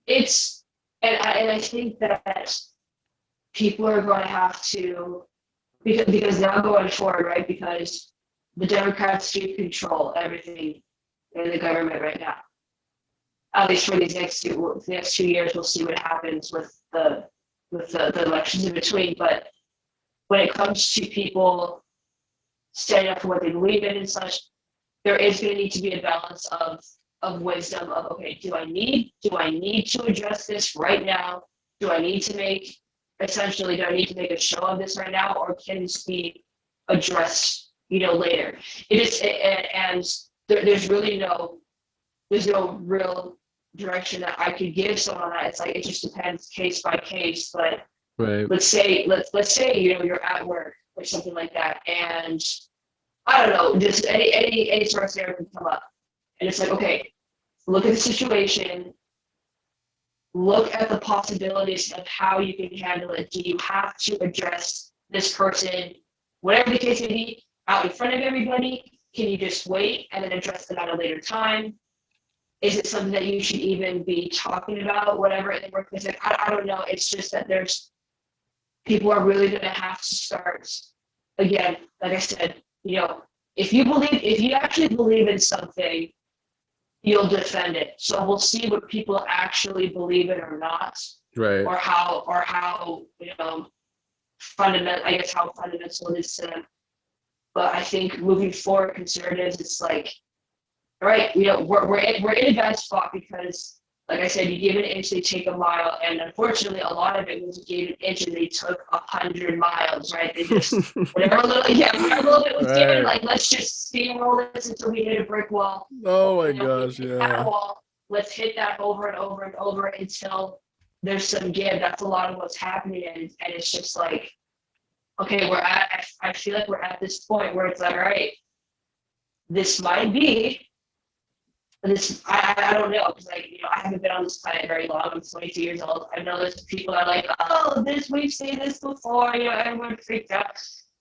It's and I think that people are going to have to, because now going forward, right? Because the Democrats do control everything in the government right now. At least for these next 2 years, we'll see what happens with the elections in between. But when it comes to people standing up for what they believe in and such, there is going to need to be a balance of wisdom of, okay, do I need to address this right now? Do I need to make a show of this right now, or can this be addressed later? And there's really there's no real direction that I could give someone on that. It's like it just depends case by case. But Right. Let's say, you know, you're at work or something like that, and I don't know, just any sort of scenario can come up. And it's like, okay, look at the situation, look at the possibilities of how you can handle it. Do you have to address this person, whatever the case may be, out in front of everybody? Can you just wait and then address them at a later time? Is it something that you should even be talking about, whatever in the workplace? Like, I don't know. It's just that there's people are really going to have to start again. Like I said, you know, if you actually believe in something, you'll defend it. So we'll see what people actually believe in or not, Right. or how you know fundamental. I guess how fundamental it is to them. But I think moving forward, conservatives, it's like, all right, you know, we're in a bad spot because, like I said, you give an inch, they take a mile, and unfortunately, a lot of it was you gave an inch and they took 100 miles, right? They just whatever little bit was given, Right. like let's just steamroll this until we hit a brick wall. Oh my You know, we gosh, hit that yeah. wall. Let's hit that over and over and over until there's some give. That's a lot of what's happening, and it's just like, okay, I feel like we're at this point where it's like, all right, this might be this. I don't know because, like, you know, I haven't been on this planet very long. I'm 22 years old. I know there's people that are like, oh, this we've seen this before. You know, everyone freaked out.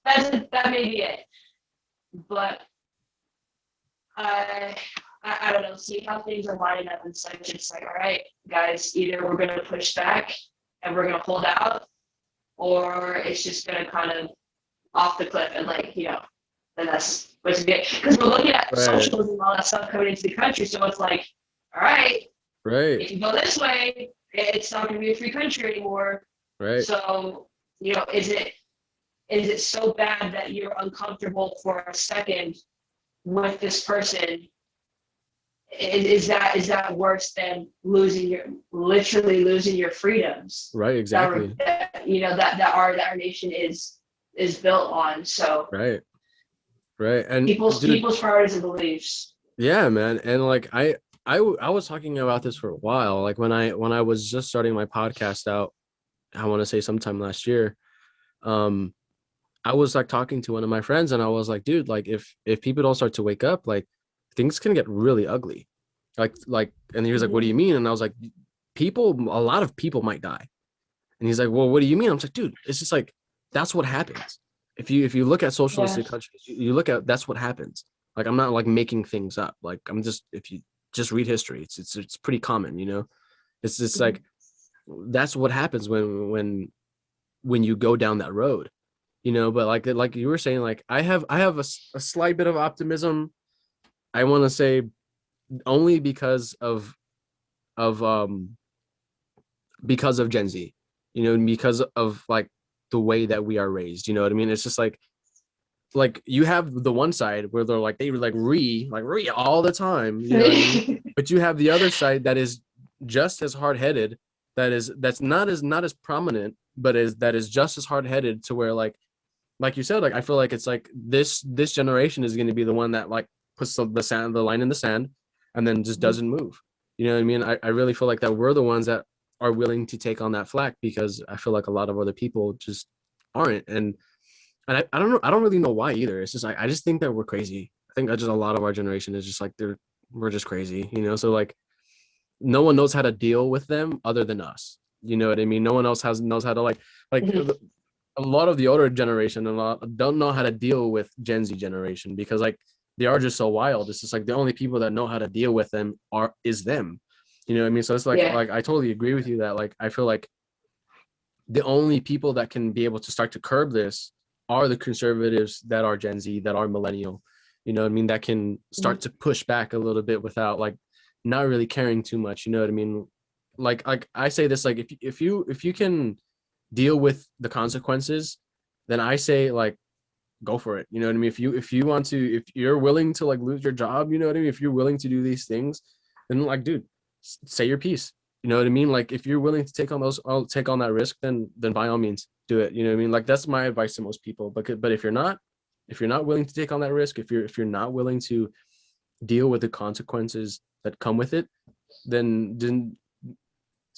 That may be it, but I I don't know. See how things are lining up and such. It's like, all right, guys, either we're gonna push back and we're gonna hold out, or it's just gonna kind of off the cliff and, like, you know, then that's what's good. Because we're looking at Right. socialism and all that stuff coming into the country, so it's like, all right, Right. if you go this way, it's not going to be a free country anymore. Right. So, you know, is it so bad that you're uncomfortable for a second with this person? Is that worse than literally losing your freedoms Right. Exactly. you know, that our nation is built on? So Right. Right. And dude, people's priorities and beliefs. yeah, man. And like I was talking about this for a while. Like when I was just starting my podcast out, I want to say sometime last year. Um, I was like talking to one of my friends and I was like, dude, like if people don't start to wake up, like things can get really ugly. Like and he was like, what do Mhm. you mean? And I was like, a lot of people might die. And he's like, well, what do you mean? I'm like, dude, it's just like that's what happens. If you look at Yeah. socialistic countries, you look at that's what happens. Like I'm not like making things up. Like I'm just if you just read history, it's pretty common, you know. It's just Mhm. like that's what happens when you go down that road, you know. But like you were saying, like I have a slight bit of optimism. I want to say only of because of Gen Z, you know, and because of like the way that we are raised, you know what I mean? It's just like you have the one side where they're like they were like re all the time, you know what I mean? But you have the other side that is just as hard-headed, that's not as prominent, but is that is just as hard-headed to where like you said, like I feel like it's like this generation is going to be the one that like puts the line in the sand and then just Mhm. doesn't move. You know what I mean? I really feel like that we're the ones that are willing to take on that flack because I feel like a lot of other people just aren't. And I don't know, I don't really know why either. It's just like I just think that we're crazy. I think that just a lot of our generation is just like we're just crazy, you know. So like no one knows how to deal with them other than us. You know what I mean? No one else knows how to like Mhm. a lot of the older generation a lot don't know how to deal with Gen Z generation because like they are just so wild. It's just like the only people that know how to deal with them is them. You know what I mean? So it's like Yeah. like I totally agree with you that like I feel like the only people that can be able to start to curb this are the conservatives that are Gen Z, that are millennial. You know what I mean? That can Mhm. start to push back a little bit without like not really caring too much. You know what I mean? Like I say this, like if you can deal with the consequences, then I say like go for it. You know what I mean? If you want to, if you're willing to like lose your job, you know what I mean? If you're willing to do these things, then like, dude, say your piece. You know what I mean? Like if you're willing to I'll take on that risk, then by all means do it. You know what I mean? Like that's my advice to most people. But if you're not willing to take on that risk, if you're not willing to deal with the consequences that come with it, then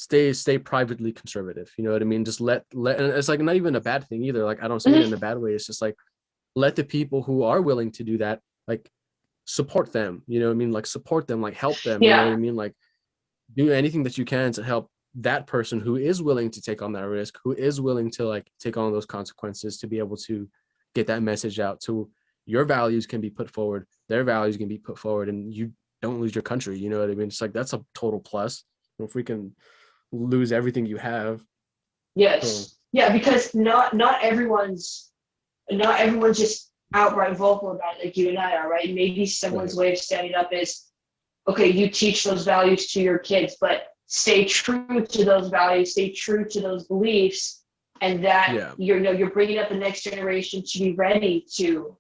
stay privately conservative. You know what I mean? Just let and it's like not even a bad thing either. Like I don't say it in a bad way. It's just like let the people who are willing to do that, like support them. You know what I mean? Like support them, like help them. You know what I Yeah. mean? Like do anything that you can to help that person who is willing to take on that risk, who is willing to like take on those consequences to be able to get that message out to your values can be put forward, their values can be put forward, and you don't lose your country. You know what I mean? It's like that's a total plus. If we can lose everything you have. So Yes. Yeah, because not everyone's just outright vocal about it like you and I are, right? Maybe someone's right. way of standing up is, okay, you teach those values to your kids, but stay true to those values, stay true to those beliefs, and that Yeah. you're bringing up the next generation to be ready to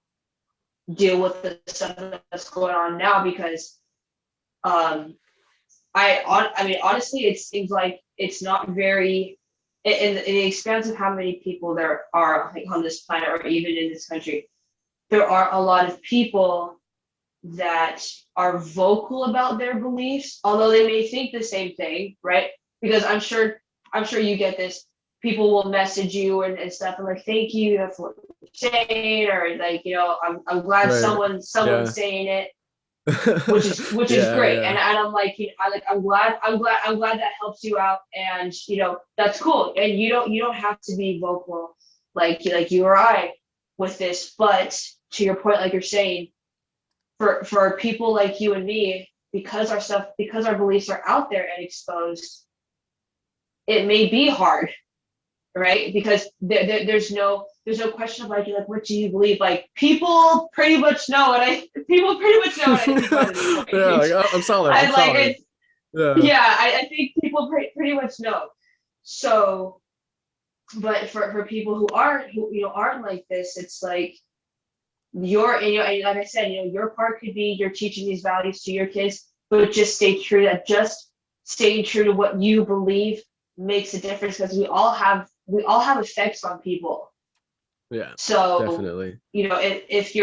deal with the stuff that's going on now. Because I mean, honestly, it seems like it's not very in the expanse of how many people there are like on this planet or even in this country. There are a lot of people that are vocal about their beliefs, although they may think the same thing, right? Because I'm sure you get this. People will message you and stuff and like, thank you for what you're saying, or like, I'm glad Right. someone's Yeah. saying it, which is Yeah. great. Yeah. And I'm like, I'm glad that helps you out, and that's cool. And you don't have to be vocal like you or I with this, but to your point, like you're saying, for people like you and me, because our beliefs are out there and exposed, it may be hard, right? Because there's no question of like what do you believe? Like people pretty much know what I think about this Yeah. point. Like I'm solid. I'm I like solid. it. Yeah. Yeah, I think people pretty much know. So, but for people who aren't like this, it's like and like I said, your part could be you're teaching these values to your kids, but just staying true to what you believe makes a difference, because we all have effects on people. Yeah. So, Definitely. if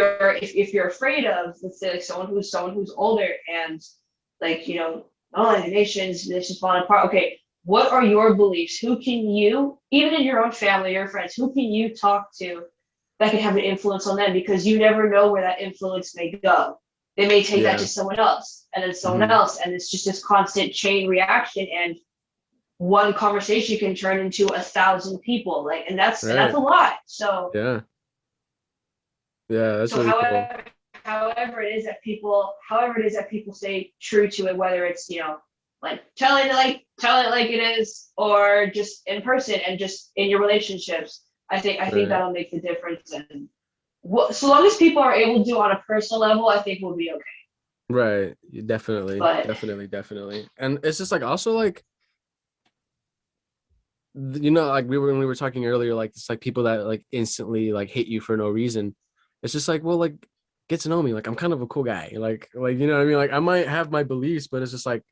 you're afraid of, let's say, like someone who's older and like, oh, the nation's falling apart. Okay, what are your beliefs? Who can you, even in your own family, your friends, who can you talk to that can have an influence on them? Because you never know where that influence may go. They may take that Yeah. to someone else, and then someone Hmm. else, and it's just this constant chain reaction. And one conversation can turn into 1,000 people, like, and that's a Right. lot. So Yeah. Yeah. That's so really cool. however it is that people stay true to it, whether it's like telling it like it is, or just in person and just in your relationships. I think Right. that'll make the difference. And so long as people are able to do on a personal level, I think we'll be okay. Right. Definitely. But Definitely. Definitely. And it's just like also like like when we were talking earlier, like it's like people that like instantly like hate you for no reason. It's just like, well, like get to know me. Like I'm kind of a cool guy. Like you know what I mean? Like I might have my beliefs, but it's just like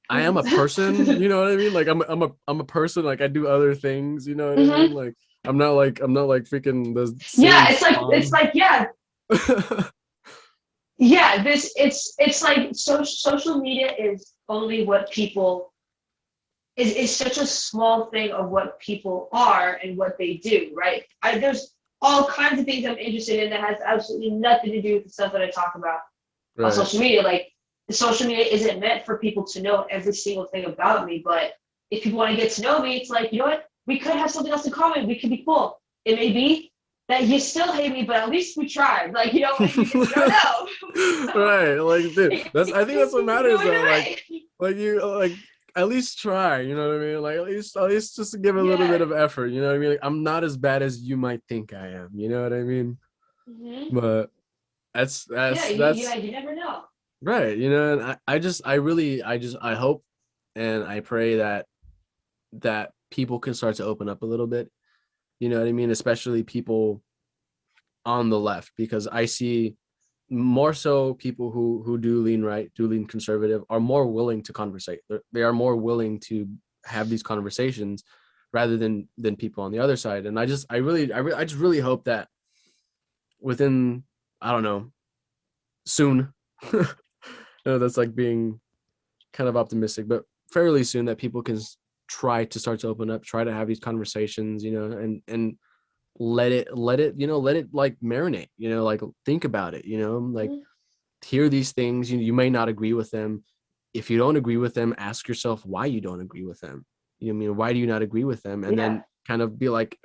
I am a person, you know what I mean? Like I'm a person, like I do other things, you know what I mean? Mhm. Like I'm not like freaking the Yeah, same it's spawn. like yeah, yeah. It's like social media is only what people is such a small thing of what people are and what they do, right? There's all kinds of things I'm interested in that has absolutely nothing to do with the stuff that I talk about on Right. social media. Like, the social media isn't meant for people to know every single thing about me, but if people want to get to know me, it's like, you know what? We could have something else in common. We could be cool. It may be that you still hate me, but at least we tried. Like, you don't know. So, Right. Like dude, I think that's what you're matters doing though. it right. Like you like at least try, you know what I mean? Like at least just give a little bit Yeah. of effort, you know what I mean? Like I'm not as bad as you might think I am, you know what I mean? Hmm. But that's Yeah, that's you that's you never know. right, and I hope and I pray that people can start to open up a little bit, you know what I mean? Especially people on the left, because I see more so people who do lean right, do lean conservative, are more willing to conversate. They are more willing to have these conversations rather than people on the other side. And I just really hope that within, I don't know, soon. I know that's like being kind of optimistic, but fairly soon that people can try to start to open up, try to have these conversations, and let it like marinate, like think about it, like hear these things. You may not agree with them. If you don't agree with them, ask yourself why you don't agree with them. You know what I mean? Why do you not agree with them? And then kind of be like,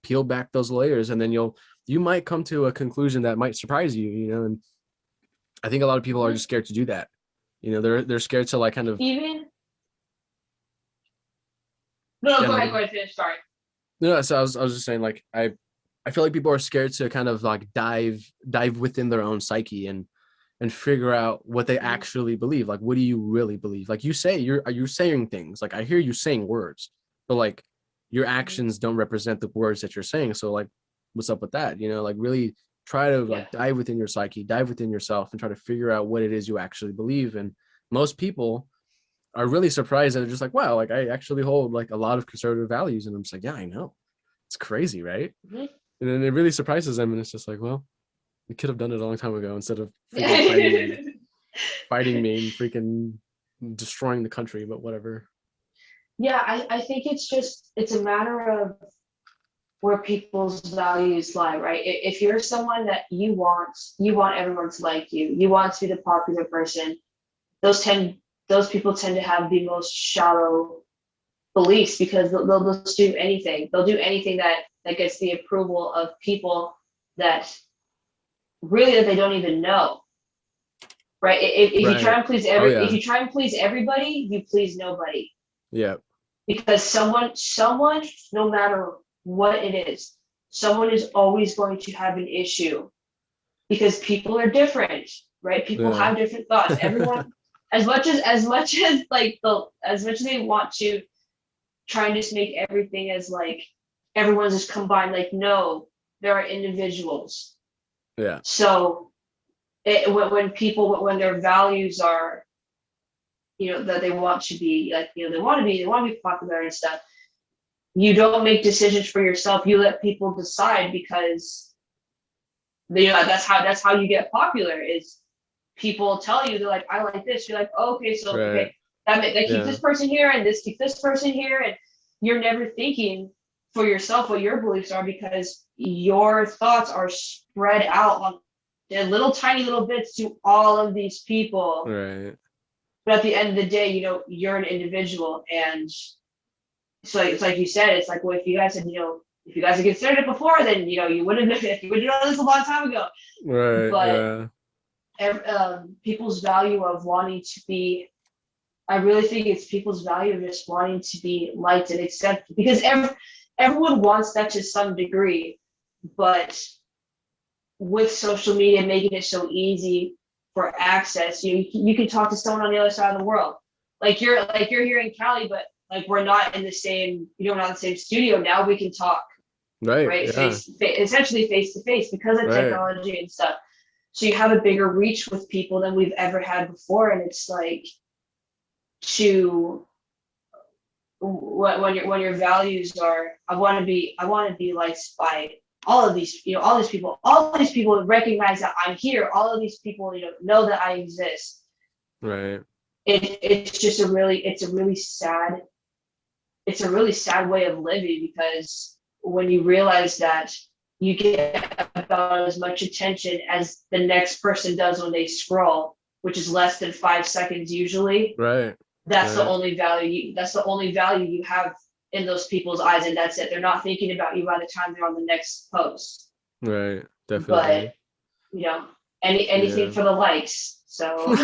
peel back those layers, and then you might come to a conclusion that might surprise you, and I think a lot of people are just scared to do that. They're scared to like kind of even no, go ahead, finish. Sorry. No, so I was just saying, like, I feel like people are scared to kind of like dive within their own psyche and figure out what they actually believe. Like, what do you really believe? Like, you say you're saying things. Like, I hear you saying words, but like your actions don't represent the words that you're saying. So like, what's up with that? Like, really try to like dive within your psyche, dive within yourself, and try to figure out what it is you actually believe. And most people are really surprised that they're just like, wow, like I actually hold like a lot of conservative values. And I'm just like, yeah, I know. It's crazy, right? And then it really surprises them, and it's just like, well, we could have done it a long time ago instead of fighting me and freaking destroying the country, but whatever. Yeah, I think it's a matter of where people's values lie, right? If you're someone that you want everyone to like you want to be the popular person, those people tend to have the most shallow beliefs, because they'll just do anything. They'll do anything that gets the approval of people that they don't even know. Right? If you try and please if you try and please everybody, you please nobody. Yeah. Because someone, no matter what it is, someone is always going to have an issue, because people are different, right? People have different thoughts. Everyone, as much as they want to try and just make everything as like everyone's just combined, like, no, there are individuals. Yeah. So when their values are, that they want to be like, they want to be popular and stuff, you don't make decisions for yourself. You let people decide, because that's how you get popular. Is people tell you, they're like, I like this. You're like, oh, okay, so okay, that keeps this person here, and this keeps this person here, and you're never thinking for yourself what your beliefs are, because your thoughts are spread out on little tiny little bits to all of these people. Right. But at the end of the day, you're an individual. And so it's like you said, it's like, well, if you guys had considered it before, then you would have done this a long time ago. Right. But people's value of wanting to be, I really think it's people's value of just wanting to be liked and accepted, because everyone wants that to some degree. But with social media making it so easy for access, you can talk to someone on the other side of the world. Like you're here in Cali, but like we're not in the same, not in the same studio. Now we can talk, right? Essentially face to face, because of technology and stuff. So you have a bigger reach with people than we've ever had before. And it's like, when your values are, I want to be liked by all of these, all these people recognize that I'm here. All of these people, know that I exist. Right. It's a really sad way of living, because when you realize that you get about as much attention as the next person does when they scroll, which is less than 5 seconds usually. Right. That's the only value. That's the only value you have in those people's eyes, and that's it. They're not thinking about you by the time they're on the next post. Right. Definitely. But anything for the likes. So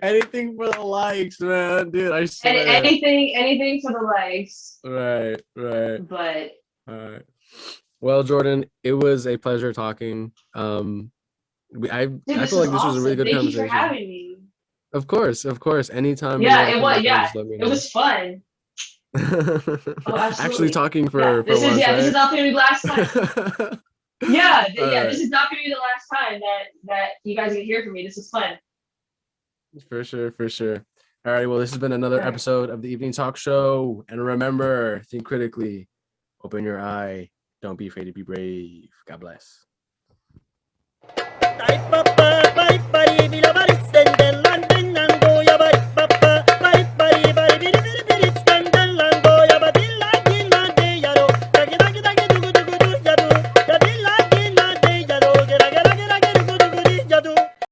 anything for the likes, man, dude. I swear. Anything for the likes. Right. But all right. Well, Jordan, it was a pleasure talking. I feel like this was a really good conversation. Thank you for having me. Of course. Anytime. Yeah, it was. Yeah, it was fun. Actually talking for this once, this is not going to be the last time. This is not going to be the last time that you guys can hear from me. This is fun. For sure. All right, well, this has been another episode of the Evening Talk Show, and remember, think critically, open your eye, don't be afraid to be brave. God bless.